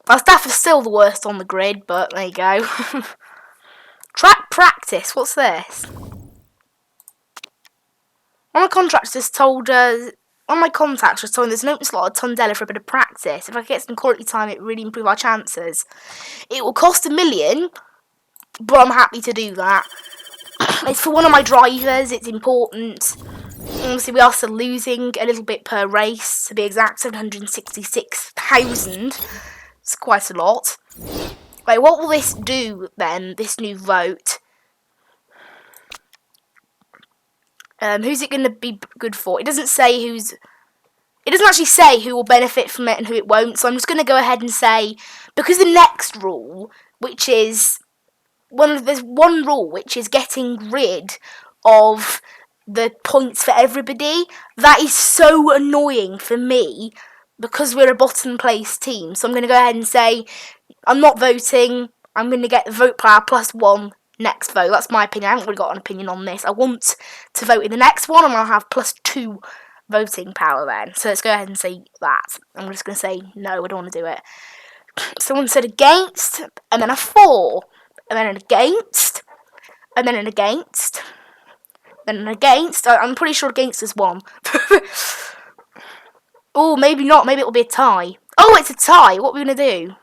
Our staff is still the worst on the grid, but there you go. Track practice, what's this? One of my contractors just told us. One of my contacts was told there's an open slot at Tondela for a bit of practice. If I get some quality time, it really improve our chances. It will cost $1 million, but I'm happy to do that. It's for one of my drivers. It's important. Obviously, we are still losing a little bit per race. To be exact, 766,000. It's quite a lot. Right, what will this do then? This new vote. Who's it going to be good for? It doesn't say who's. It doesn't actually say who will benefit from it and who it won't. So I'm just going to go ahead and say, because the next rule, which is there's one rule which is getting rid of the points for everybody. That is so annoying for me because we're a bottom place team. So I'm going to go ahead and say I'm not voting. I'm going to get the vote power +1 next vote. That's my opinion. I haven't really got an opinion on this. I want to vote in the next one, and I'll have +2 voting power then. So let's go ahead and say that. I'm just going to say no, I don't want to do it. Someone said against, and then a 4, and then an against, and then an against, then an against. I'm pretty sure against is 1. Oh, maybe not. Maybe it'll be a tie. Oh, it's a tie. What are we going to do?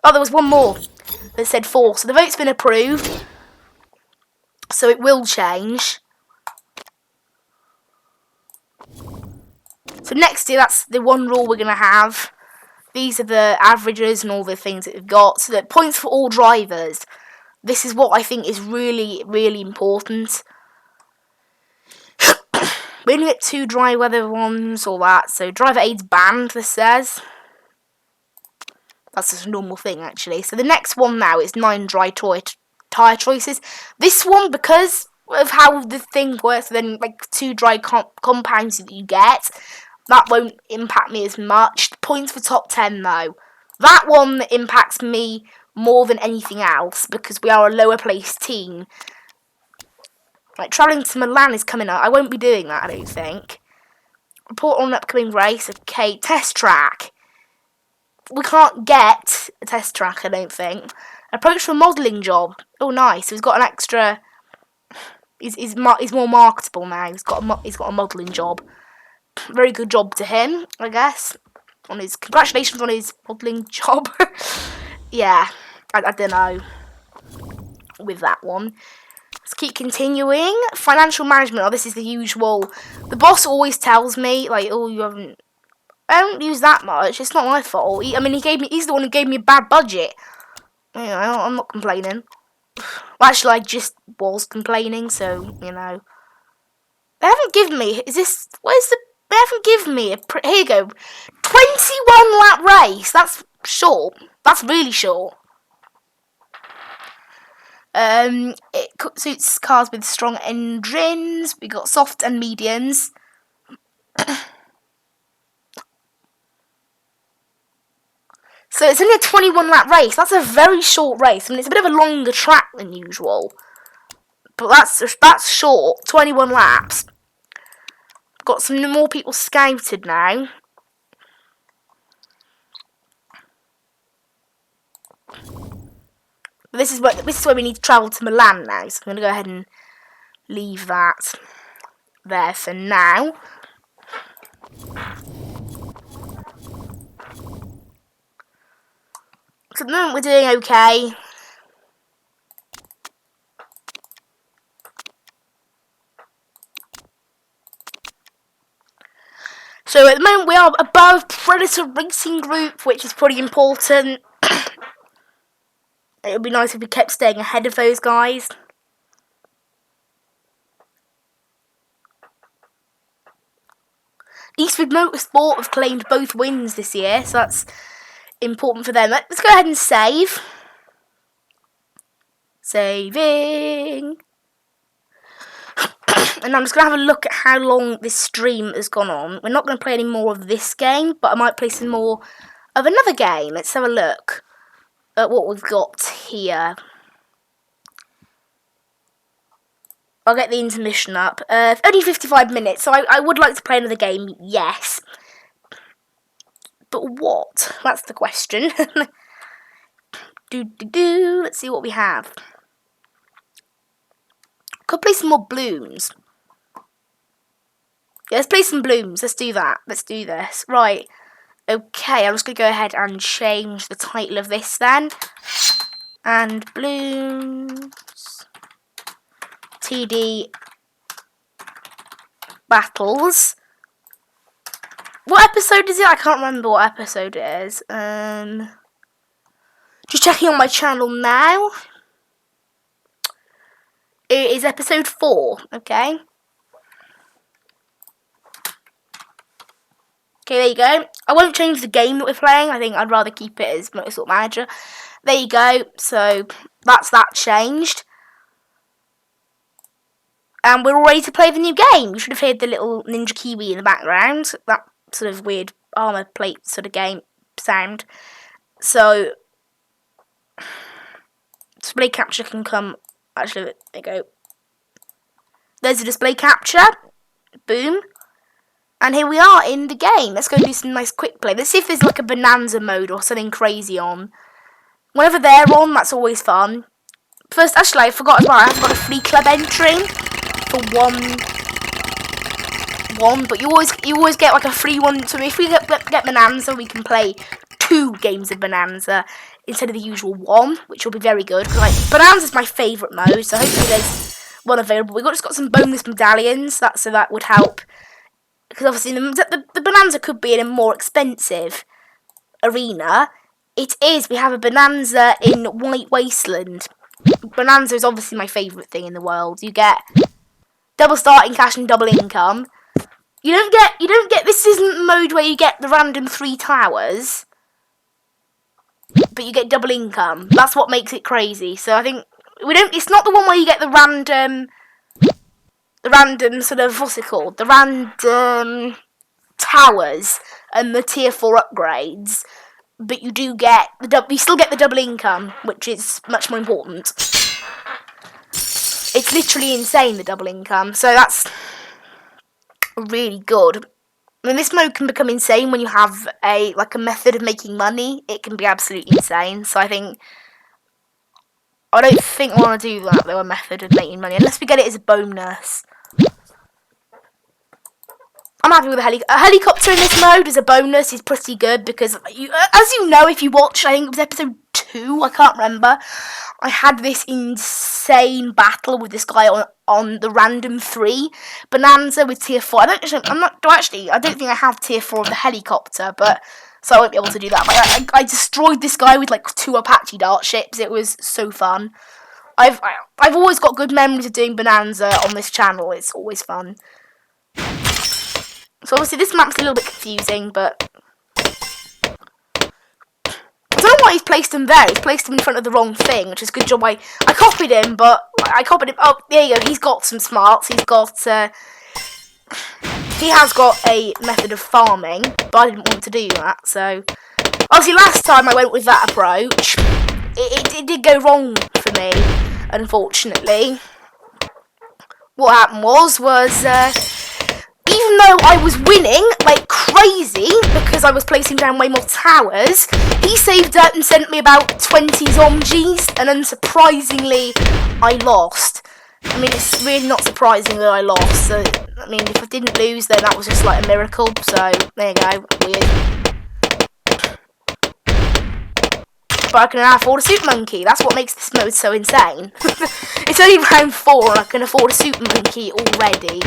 Oh, there was one more that said 4. So the vote's been approved. So it will change. So next year, that's the one rule we're going to have. These are the averages and all the things that we've got. So that points for all drivers. This is what I think is really, really important. We only get 2 dry weather ones, all that. So driver aid's banned, this says. That's just a normal thing, actually. So the next one now is 9 dry tyre choices. This one, because of how the thing works, then like 2 dry compounds that you get, that won't impact me as much. Points for top 10, though. That one impacts me more than anything else, because we are a lower placed team. Like, travelling to Milan is coming up. I won't be doing that, I don't think. Report on an upcoming race. Okay, test track. We can't get a test track, I don't think. Approach for a modelling job. Oh, nice. So he's got an extra... He's more marketable now. He's got a modelling job. Very good job to him, I guess. Congratulations on his modelling job. Yeah, I don't know with that one. Let's keep continuing. Financial management. Oh, this is the usual. The boss always tells me, like, oh, you haven't... I don't use that much. It's not my fault. He's the one who gave me a bad budget. You know, I'm not complaining. Well, actually, I just was complaining, so, you know. They haven't given me... They haven't given me a... Here you go. 21 lap race. That's short. That's really short. It suits cars with strong engines. We got soft and mediums. So it's only a 21 lap race. That's a very short race. I mean, it's a bit of a longer track than usual, but that's short. 21 laps. Got some more people scouted now. But this is where we need to travel to Milan now. So I'm going to go ahead and leave that there for now. So at the moment we're doing okay. So at the moment we are above Predator Racing Group, which is pretty important. It would be nice if we kept staying ahead of those guys. Eastwood Motorsport have claimed both wins this year, so that's important for them. Let's go ahead and save. Saving. And I'm just going to have a look at how long this stream has gone on. We're not going to play any more of this game, but I might play some more of another game. Let's have a look at what we've got here. I'll get the intermission up. Only 55 minutes, so I would like to play another game, yes. But what? That's the question. Let's see what we have. Could play some more Bloons. Yeah, let's play some Bloons. Let's do that. Let's do this. Right. Okay, I'm just going to go ahead and change the title of this then. And Bloons TD Battles. What episode is it? I can't remember what episode it is. Just checking on my channel now. It is episode 4, okay? Okay, there you go. I won't change the game that we're playing. I think I'd rather keep it as Motorsport Manager. There you go. So, that's that changed. And we're all ready to play the new game. You should have heard the little Ninja Kiwi in the background. That sort of weird armor plate sort of game sound. So display capture can come. Actually, there you go. There's a display capture. Boom. And here we are in the game. Let's go do some nice quick play. Let's see if there's like a bonanza mode or something crazy on. Whenever they're on, that's always fun. First, actually, I forgot as well. I've got a free club entry for one. But you always get like a free one. So if we get bonanza, we can play 2 games of bonanza instead of the usual 1, which will be very good. Because like bonanza's my favourite mode, so hopefully there's one available. We've just got some bonus medallions. So that would help. Because obviously the bonanza could be in a more expensive arena. It is. We have a bonanza in White Wasteland. Bonanza is obviously my favourite thing in the world. You get double starting cash and double income. You don't get. This isn't the mode where you get the random 3 towers, but you get double income. That's what makes it crazy. So I think we don't. It's not the one where you get the random sort of, what's it called? The random towers and the tier 4 upgrades. But you do get you still get the double income, which is much more important. It's literally insane, the double income. So that's really good. I mean, this mode can become insane when you have a method of making money. It can be absolutely insane. So I don't think I want to do that, though, a method of making money, unless we get it as a bonus. I'm happy with a helicopter in this mode as a bonus is pretty good because, as you know, if you watch, I think it was episode 2, I can't remember, I had this insane battle with this guy on the random 3 bonanza with tier 4. I don't think I have tier 4 of the helicopter, but so I won't be able to do that. But I destroyed this guy with like 2 Apache dart ships. It was so fun. I've always got good memories of doing bonanza on this channel. It's always fun. So obviously this map's a little bit confusing, but I don't know why he's placed him there. He's placed him in front of the wrong thing, which is a good job. I copied him, but I copied him. Oh, there you go. He's got some smarts. He has got a method of farming, but I didn't want to do that. So obviously last time I went with that approach, it did go wrong for me, unfortunately. What happened was even though I was winning like crazy because I was placing down way more towers, he saved up and sent me about 20 zombies, and unsurprisingly, I lost. I mean, it's really not surprising that I lost. So, I mean, if I didn't lose, then that was just like a miracle. So, there you go. Weird. But I can now afford a super monkey. That's what makes this mode so insane. It's only round 4 and I can afford a super monkey already.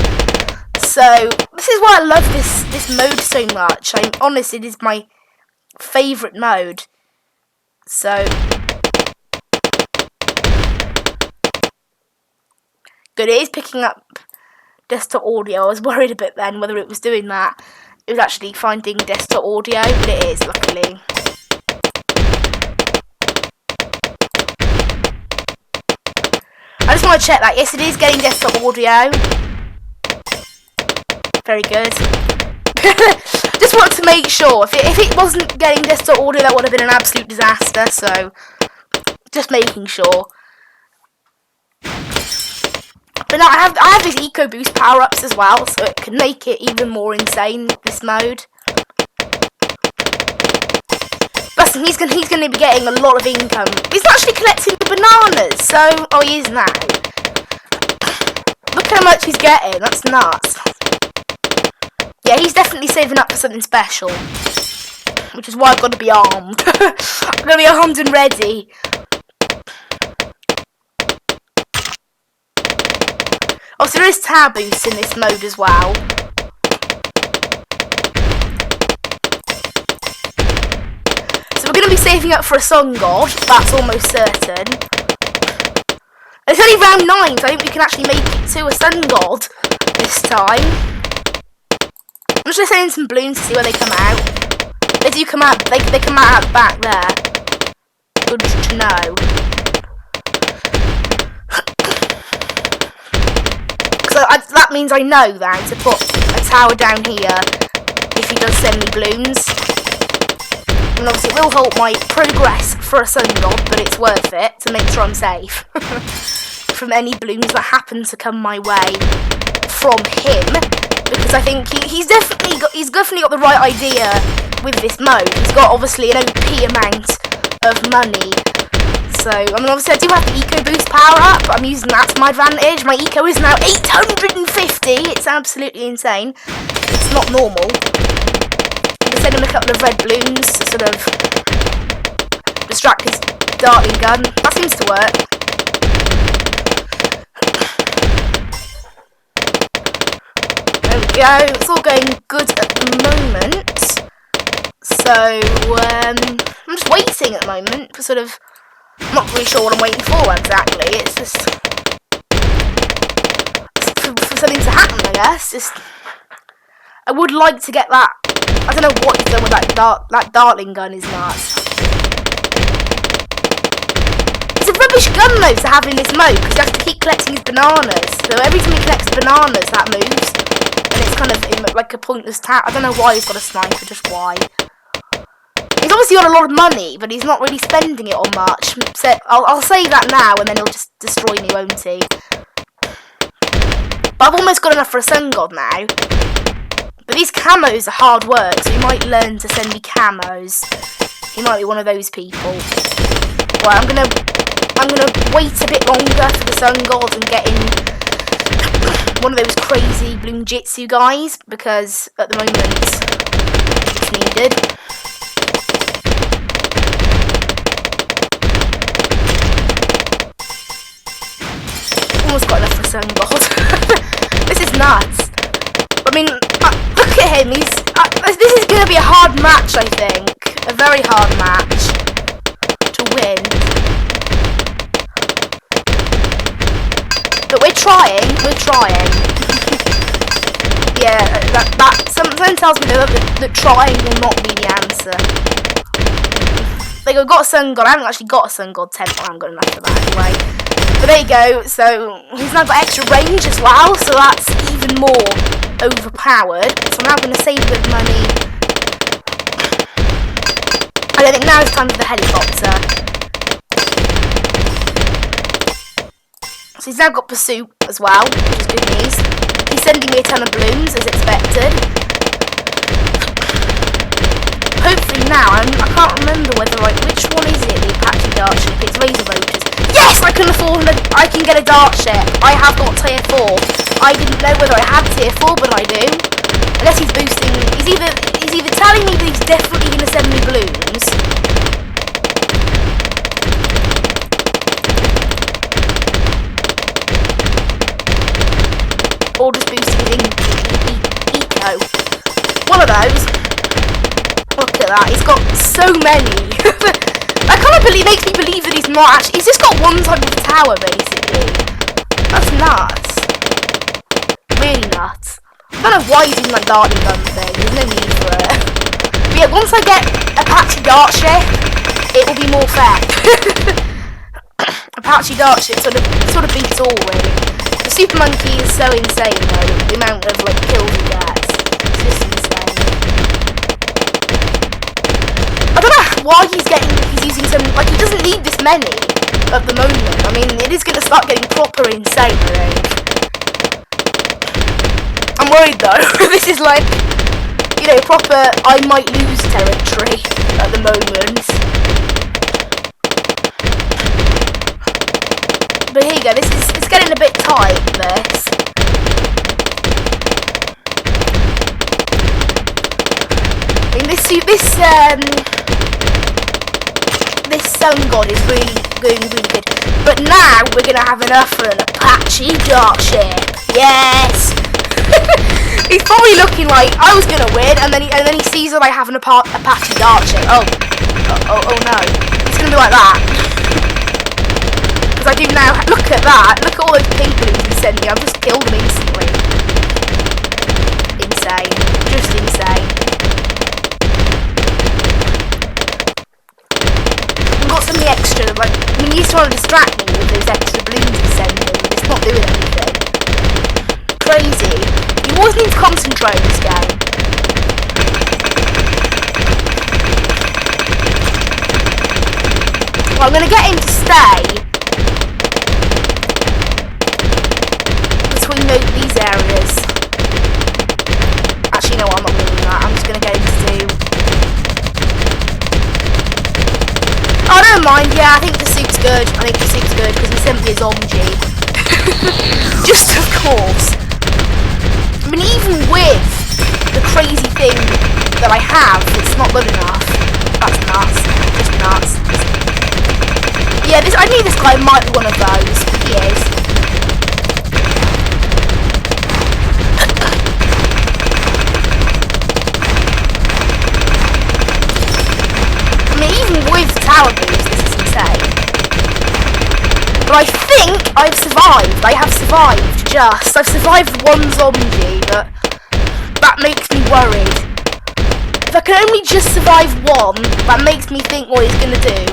So, this is why I love this mode so much. I'm honest, it is my favourite mode. So, good, it is picking up desktop audio. I was worried a bit then whether it was doing that. It was actually finding desktop audio, but it is, luckily. I just want to check that. Yes, it is getting desktop audio. Very good. Just wanted to make sure. If it wasn't getting desktop audio, that would have been an absolute disaster. So, just making sure. But no, I have these Eco Boost power-ups as well, so it can make it even more insane, this mode. Plus, he's going to be getting a lot of income. He's actually collecting the bananas, so... Oh, he is now. Look how much he's getting. That's nuts. Yeah, he's definitely saving up for something special. Which is why I've got to be armed. I'm going to be armed and ready. Oh, so there is tower boosts in this mode as well. So we're going to be saving up for a sun god. That's almost certain. It's only round 9, so I think we can actually make it to a sun god this time. I'm just sending some balloons to see where they come out. They do come out. They come out the back there. Good to know. So that means I know then to put a tower down here if he does send me balloons. And obviously it will halt my progress for a sun god, but it's worth it to make sure I'm safe from any balloons that happen to come my way from him, because I think he's definitely got the right idea with this mode. He's got obviously an OP amount of money. So, I mean, obviously I do have the eco boost power up. I'm using that to my advantage. My eco is now 850. It's absolutely insane. It's not normal. I'm sending him a couple of red balloons to sort of distract his darting gun. That seems to work. There we go. It's all going good at the moment. So, I'm just waiting at the moment for sort of... I'm not really sure what I'm waiting for exactly. It's just for something to happen, I guess. I would like to get that. I don't know what he's done with that dartling gun. Is nuts. It's a rubbish gun though to have in this mode, because you have to keep collecting his bananas. So every time he collects bananas, that moves, and it's kind of like a pointless I don't know why he's got a sniper. Just why? He's obviously got a lot of money, but he's not really spending it on much. So I'll say that now, and then he'll just destroy me, won't he? But I've almost got enough for a sun god now. But these camos are hard work, so he might learn to send me camos. He might be one of those people. Well, I'm gonna wait a bit longer for the sun god and get in one of those crazy Bloon Jitsu guys, because at the moment it's needed. Almost got enough for sun god. This is nuts. I mean, look at him. This is going to be a hard match, I think. A very hard match to win. But we're trying. Yeah, something tells me that trying will not be the answer. Like, I've got a sun god. I haven't actually got a sun god tent, but I'm good enough for that anyway. But there you go. So he's now got extra range as well, so that's even more overpowered. So I'm now going to save a bit of money. I don't think now is time for the helicopter. So he's now got pursuit as well, which is good news. He's sending me a ton of balloons as expected. Hopefully now, I can't remember which one is it, the Apache dart ship. It's Razor Roaches. Yes, I can get a dart ship. I have got tier 4. I didn't know whether I had tier 4, but I do. Unless he's boosting, he's either telling me that he's definitely going to send me balloons, or just boosting his eco. One of those. Look at that, he's got so many. I kind of makes me believe that he's not actually, he's just got one type of tower basically. That's nuts. Really nuts. I don't know why he's doing that darting gun thing, there's no need for it. But yeah, once I get Apache dart ship, it will be more fair. Apache dart ship sort of beats all really. The Super Monkey is so insane though, the amount of like kills he gets. It's just insane. I don't know why he's using some, like he doesn't need this many at the moment. I mean, it is going to start getting proper insane, I think. I'm worried though. This is like, you know, proper I might lose territory at the moment. But here you go, it's getting a bit tight, this. I mean, this sun god is really going really good. But now we're going to have enough for an Apache dart ship. Yes! He's probably looking like I was going to win, and then he sees that I have an Apache dart ship. Oh no. It's going to be like that. Because I do now. Look at that. Look at all those pink balloons he sent me. I've just killed them instantly. Insane. Just insane. I've got something extra. Like, I mean, he's trying to distract me with those extra balloons he's sending. It's not doing anything. Crazy. You always need to concentrate in this game. I'm going to get him to stay between these areas. Actually, no, I'm not going to do that. I'm just going to get him to do... Oh, I don't mind. Yeah, I think the suit's good. I think the suit's good because he sent me his Omg. Just of course. I mean, even with the crazy thing that I have, it's not good enough. That's nuts. Just nuts. Yeah, I knew this guy might be one of those. He is. I mean, even with tower boost, this is insane. But I think I've survived. I have survived, just. I've survived one zombie, but that makes me worried. If I can only just survive one, that makes me think what he's gonna do.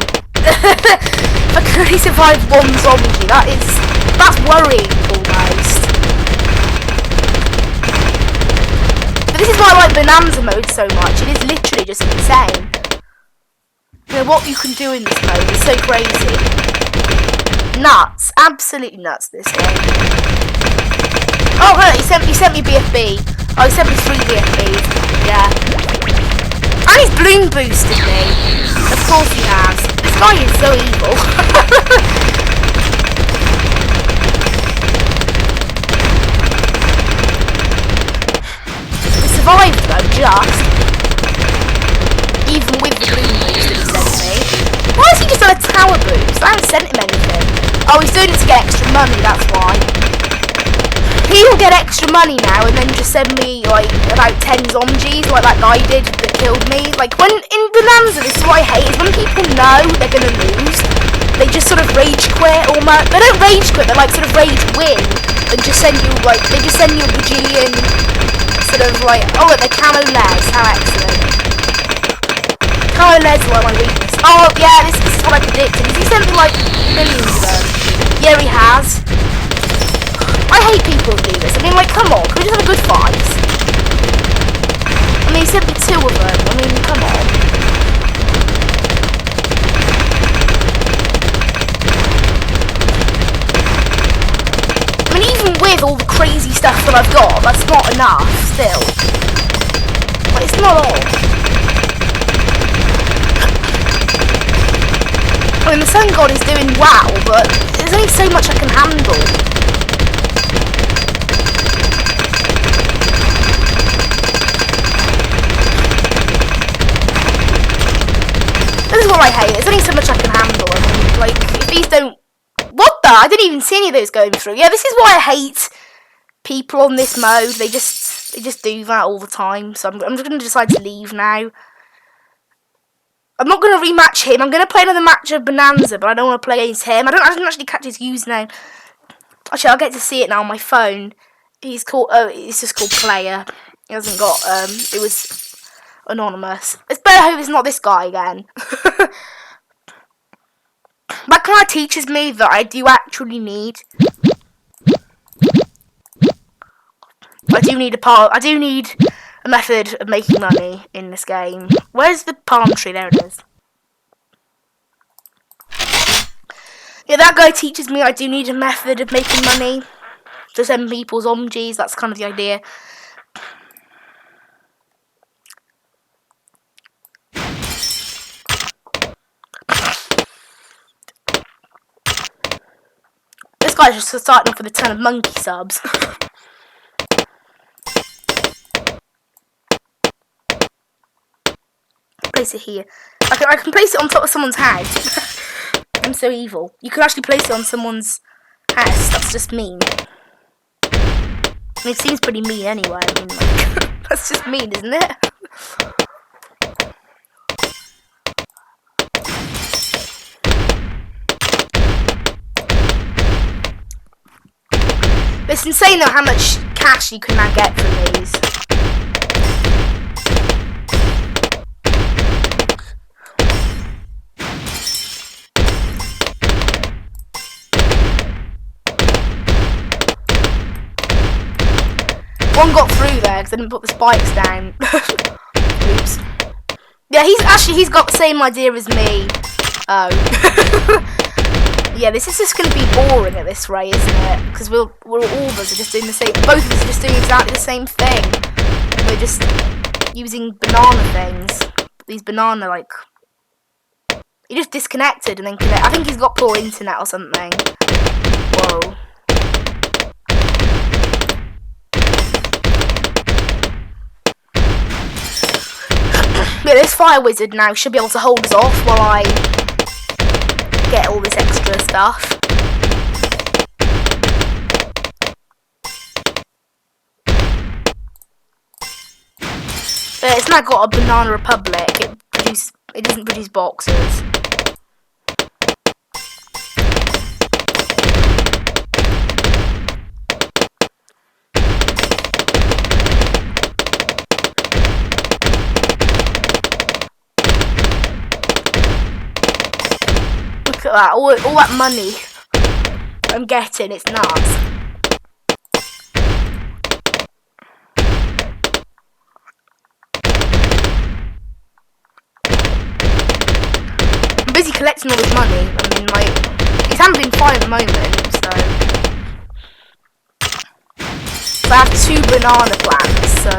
If I can only survive one zombie, that's worrying almost. But this is why I like Bonanza mode so much. It is literally just insane. You know what you can do in this mode is so crazy. Nuts, absolutely nuts. This game. Oh, hey, he sent me BFB. Oh, he sent me 3 BFBs. Yeah. And he's Bloon boosted me. Of course he has. This guy is so evil. He survived though, just. Even with the Bloon boost that he sent me. Why has he just done a tower boost? I haven't sent him anything. Oh, he's doing it to get extra money, that's why. He'll get extra money now and then just send me like about 10 zombies like that guy did that killed me. Like when in Bonanza, this is what I hate, is when people know they're gonna lose, they just sort of rage quit almost. They don't rage quit, they like sort of rage win and just send you like, they just send you a bajillion sort of like, oh look, they're camo les, how excellent. Camo les are like my weakness. Oh yeah, this is what I predicted. Has he sent me like millions of them? Yeah, he has. I hate people who do this. I mean, like, come on, can we just have a good fight? I mean, he sent me 2 of them. I mean, come on. I mean, even with all the crazy stuff that I've got, that's not enough, still. Like, it's not all. I mean, the Sun God is doing well, but there's only so much I can handle. This is what I hate. There's only so much I can handle. I mean, like, if these don't... What the? I didn't even see any of those going through. Yeah, this is why I hate people on this mode. They just do that all the time. So I'm just going to decide to leave now. I'm not going to rematch him. I'm going to play another match of Bonanza, but I don't want to play against him. I didn't actually catch his username. Actually, I'll get to see it now on my phone. He's called... Oh, it's just called Player. He hasn't got... It was... anonymous. It's better hope it's not this guy again. That kind of teaches me that I do actually need. I do need a method of making money in this game. Where's the palm tree? There it is. Yeah, that guy teaches me I do need a method of making money to send people zombies. That's kind of the idea. This guy's just starting off with a ton of monkey subs. Place it here. I can place it on top of someone's house. I'm so evil. You can actually place it on someone's house. That's just mean. I mean, it seems pretty mean anyway. I mean, like, that's just mean, isn't it? It's insane though how much cash you can now get from these. One got through there because I didn't put the spikes down. Oops. Yeah, he's got the same idea as me. Oh. Yeah, this is just going to be boring at this rate, isn't it? Because we're all of us are just doing the same. Both of us are just doing exactly the same thing. We're just using banana things. These banana, like, he just disconnected and then connect. I think he's got poor internet or something. Whoa. Yeah, this fire wizard now should be able to hold us off while I get all this extra stuff. But it's now got a Banana Republic. It doesn't produce boxes. Look at that, all that money I'm getting, it's nuts. I'm busy collecting all this money. I mean, he's handling fine at the moment, so I have 2 banana plants, so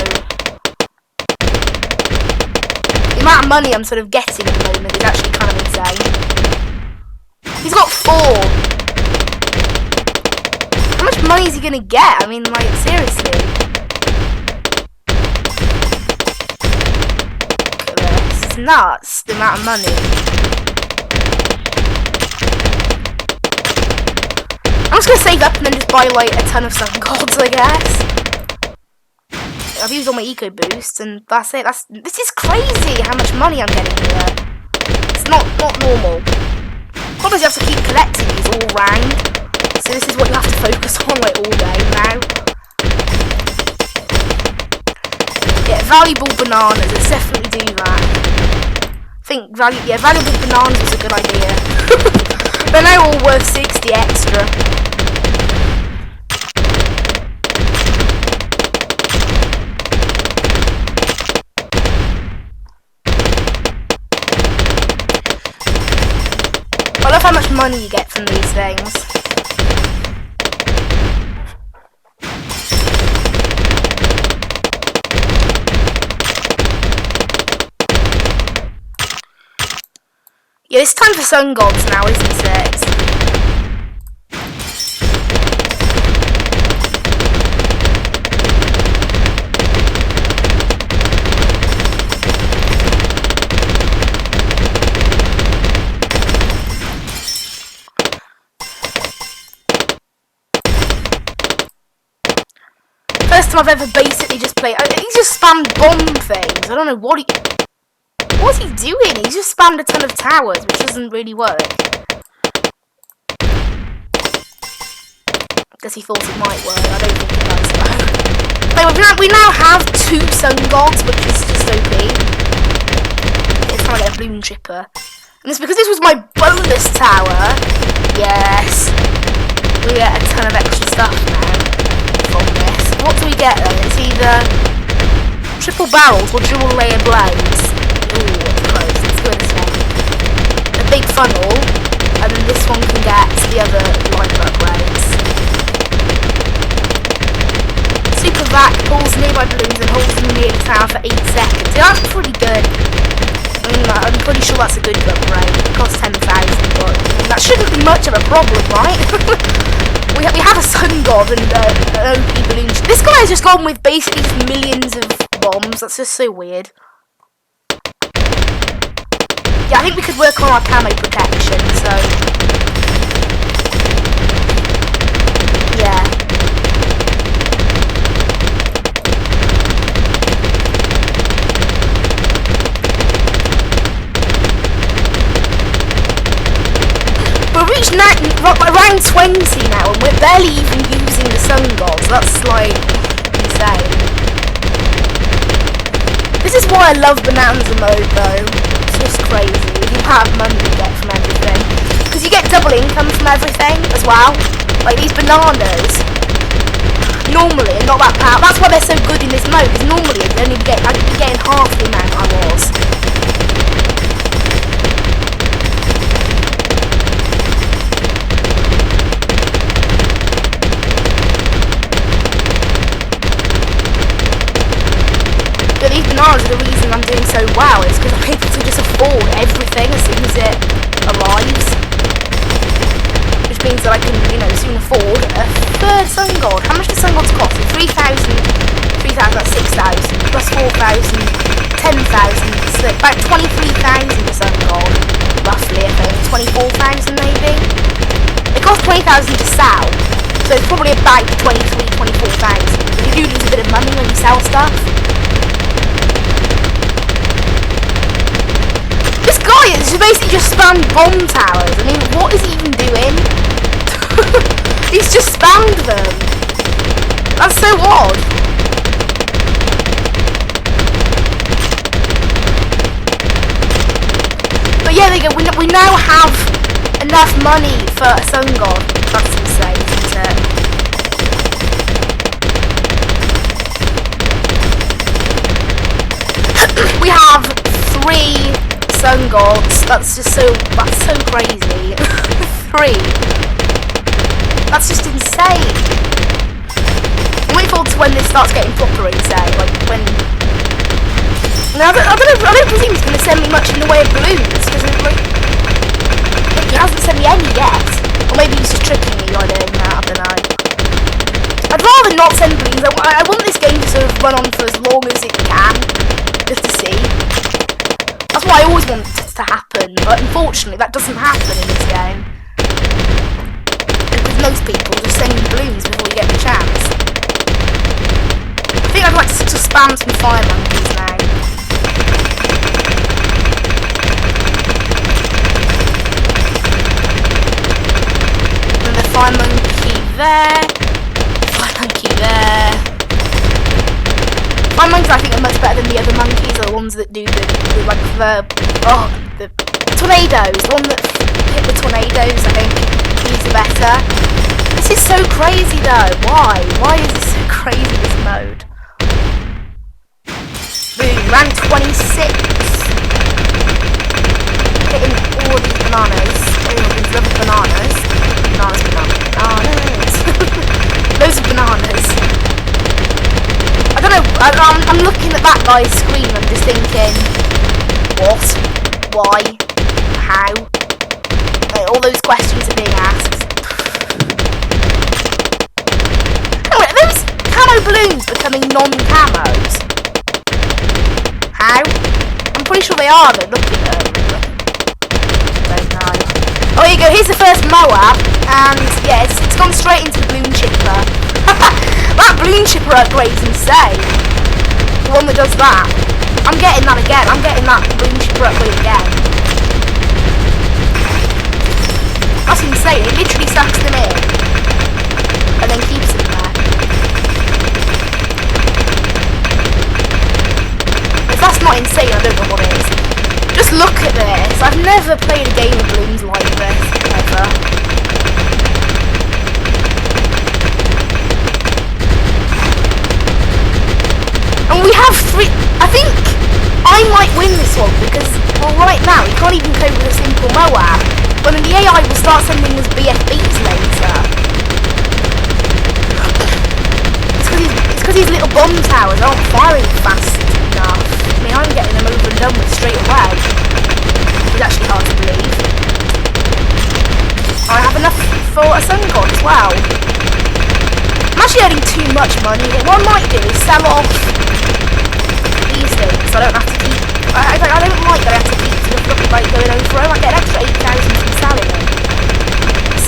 the amount of money I'm sort of getting at the moment is actually kind of insane. He's got 4. How much money is he gonna get? I mean, like, seriously. Look at this. It's nuts, the amount of money. I'm just gonna save up and then just buy, like, a ton of sun gods, I guess. I've used all my eco boosts and that's it. This is crazy how much money I'm getting here. It's not normal. Problem is you have to keep collecting these all round. So this is what you have to focus on like all day now. Yeah, valuable bananas. Let's definitely do that. I think valuable bananas is a good idea. They're now all worth 60 extra. I love how much money you get from these things. Yeah, it's time for sun gods now, isn't it? First time I've ever basically just played. He's just spammed bomb things. I don't know what what's he doing? He's just spammed a ton of towers, which doesn't really work. Guess he thought it might work. I don't think it does though. Anyway, we now have 2 sun gods, which is just OP. It's time to get a Bloon chipper. And it's because this was my bonus tower. Yes. We get a ton of extra stuff now from this. What do we get then? It's either triple barrels or dual layer blades. Ooh, that's close. Let's go this one. A big funnel, and then this one can get the other light upgrades. Super vac pulls nearby balloons and holds them near the tower for 8 seconds. Yeah, that's pretty good. I'm pretty sure that's a good upgrade. It costs 10,000, but that shouldn't be much of a problem, right? we have a sun god and an OP balloon. This guy has just gone with basically just millions of bombs. That's just so weird. Yeah, I think we could work on our camo protection, so yeah. We've reached around 20 now, and we're barely even using the sun gods. That's like insane. This is why I love Bonanza mode, though. It's just crazy. You have money you get from everything, because you get double income from everything as well. Like these bananas, normally are not that powerful. That's why they're so good in this mode. Because normally I'd be getting half the amount I was. towers are the reason I'm doing so well. It's because I'm able to just afford everything as soon as it arrives. Which means that I can, you know, soon afford a third sun god. How much does sun gods cost? 3,000, that's 6,000, plus 4,000, 10,000, so about 23,000 a sun god, roughly, I think, 24,000 maybe. It costs 20,000 to sell, so it's probably about 23,000, 24,000. But you do lose a bit of money when you sell stuff. This guy is basically just spammed bomb towers. I mean, what is he even doing? He's just spammed them. That's so odd. But yeah, there you go. We now have enough money for a sun god. That's insane, isn't it? We have 3 sun gods. That's so crazy. 3. That's just insane. I'm waiting forward to when this starts getting proper insane, like when. Now I don't presume he's going to send me much in the way of balloons because like, he hasn't sent me any yet, or maybe he's just tricking me by doing that. I don't know. I'd rather not send balloons. I want this game to sort of run on for as long as it can, just to see. That's what I always want to happen, but unfortunately that doesn't happen in this game. Because most people just send you balloons before you get the chance. I think I'd like to spam some fire monkeys now. And the fire monkey there. Fire monkey there. Fire monkeys I think are much better than the other monkeys, are the ones that do the tornadoes. The one that hit the tornadoes, I think, these are better. This is so crazy though. Why? Why is this so crazy, this mode? Boom, rank 26. Hitting all these bananas. Oh, these lovely bananas. Bananas. Loads of bananas. I don't know, I'm looking at that guy's screen and I'm just thinking, what? Why? How? All those questions are being asked. Anyway, are those camo balloons becoming non-camos? How? I'm pretty sure they are though, looking at them. Don't know. Oh, here you go, here's the first Moab, and yeah, it's gone straight into the balloon chipper. That balloon chipper upgrade's insane. The one that does that. I'm getting that again, I'm getting that balloon chipper upgrade again. That's insane, it literally sucks them in and then keeps them there. If that's not insane, I don't know what is. Just look at this. I've never played a game of balloons like this, ever. And we have 3, I think I might win this one because, well, right now we can't even cope with a simple Moab. But then the AI will start sending us BFBs later. It's because these little bomb towers aren't firing fast enough. I mean, I'm getting them over and done with straight away. It's actually hard to believe. I have enough for a sun god as well. I'm actually earning too much money. What I might do is sell off these things so I don't have to keep. I don't like that I have to keep sort of like going over. I might get an extra 8,000 from selling them.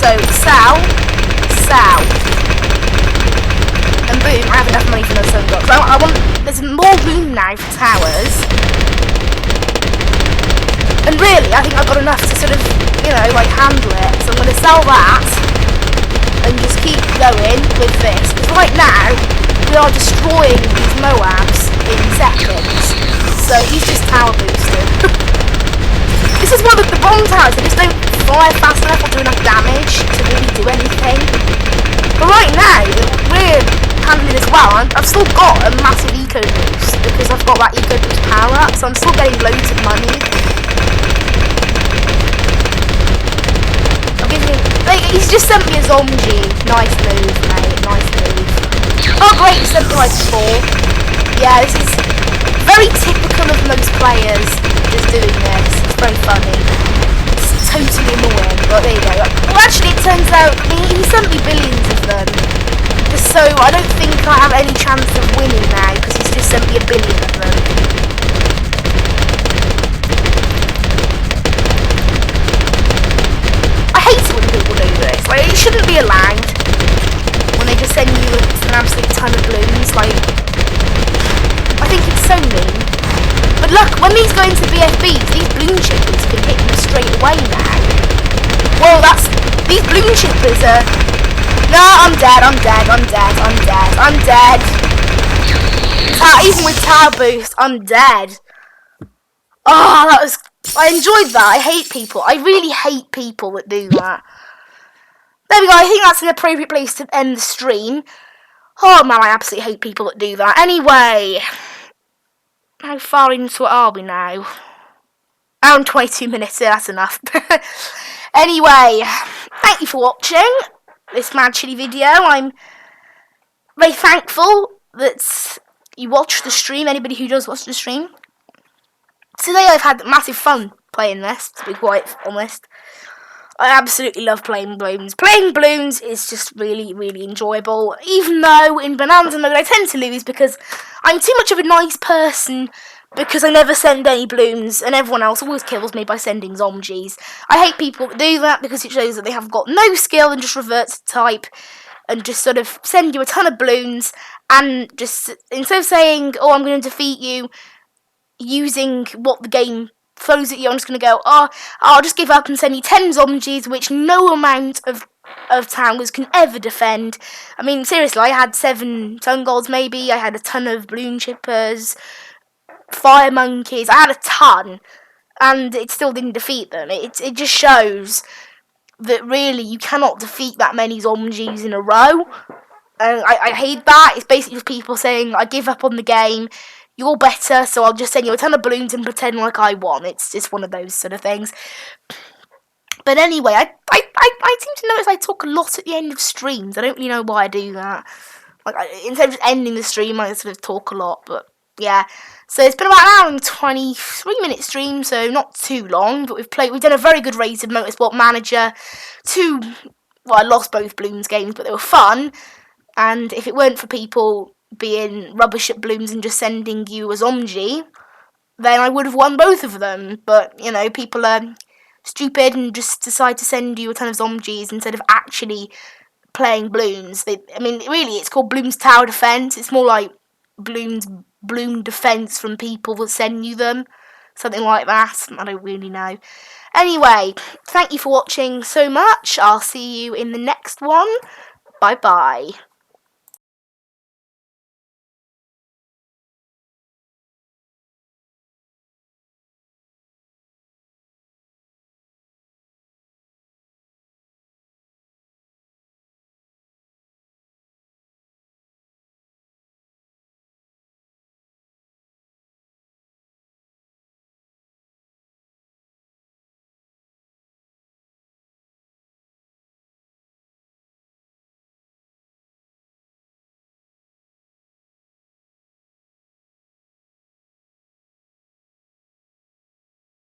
So sell, and boom, I have enough money for those sun gods. I want. There's more room now for towers, and really, I think I've got enough to sort of, you know, like handle it. So I'm going to sell that and just keep going with this. Because right now we are destroying these Moabs in seconds. So he's just tower boosted. This is one of the bomb towers. They just don't fire fast enough or do enough damage to really do anything. But right now, we're handling this well. I've still got a massive eco boost because I've got that eco boost power up. So I'm still getting loads of money. I'm giving. Like, he's just sent me a zombie. Nice move, mate. Nice move. Oh great, he sent me like 4. Yeah, this is very very typical of most players just doing this. It's very funny. It's totally annoying, but there you go. Well, actually, it turns out he sent me billions of them. Just so I don't think I have any chance of winning now, because he's just sent me a billion of them. I hate it when people do this. Like, it shouldn't be allowed. When they just send you an absolute ton of balloons, like, I think it's so mean. But look, when these go into BFBs, these balloon chippers can hit them straight away now. Well, these balloon chippers are... No, I'm dead. Even with tower boost, I'm dead. Oh, I enjoyed that. I hate people. I really hate people that do that. There we go. I think that's an appropriate place to end the stream. Oh man, I absolutely hate people that do that. Anyway, how far into it are we now? Around 22 minutes. That's enough. Anyway, thank you for watching this Mad Chili video. I'm very thankful that you watched the stream. Anybody who does watch the stream. Today I've had massive fun playing this, to be quite honest. I absolutely love playing Bloons. Playing Bloons is just really, really enjoyable. Even though in Bonanza mode I tend to lose because I'm too much of a nice person, because I never send any Bloons and everyone else always kills me by sending zombies. I hate people that do that because it shows that they have got no skill and just revert to type and just sort of send you a ton of Bloons, and just instead of saying, oh, I'm going to defeat you using what the game throws at you, I'm just going to go, oh, I'll just give up and send you 10 zombies, which no amount of towers can ever defend. I mean, seriously, I had 7 sun goals maybe, I had a ton of balloon chippers, fire monkeys, I had a ton, and it still didn't defeat them. It just shows that really you cannot defeat that many zombies in a row. And I hate that. It's basically just people saying, I give up on the game, you're better, so I'll just send you a ton of balloons and pretend like I won. It's just one of those sort of things. But anyway, I seem to notice I talk a lot at the end of streams. I don't really know why I do that. Like, instead of just ending the stream, I sort of talk a lot, but yeah. So it's been about an hour and 23-minute stream, so not too long, but we've done a very good race of Motorsport Manager. Well, I lost both Bloons games, but they were fun. And if it weren't for people being rubbish at Bloons and just sending you a zombie, then I would have won both of them. But, you know, people are stupid and just decide to send you a ton of zombies instead of actually playing Bloons. I mean, really, it's called Bloons Tower Defense. It's more like Bloon Defense from people that send you them. Something like that. I don't really know. Anyway, thank you for watching so much. I'll see you in the next one. Bye-bye.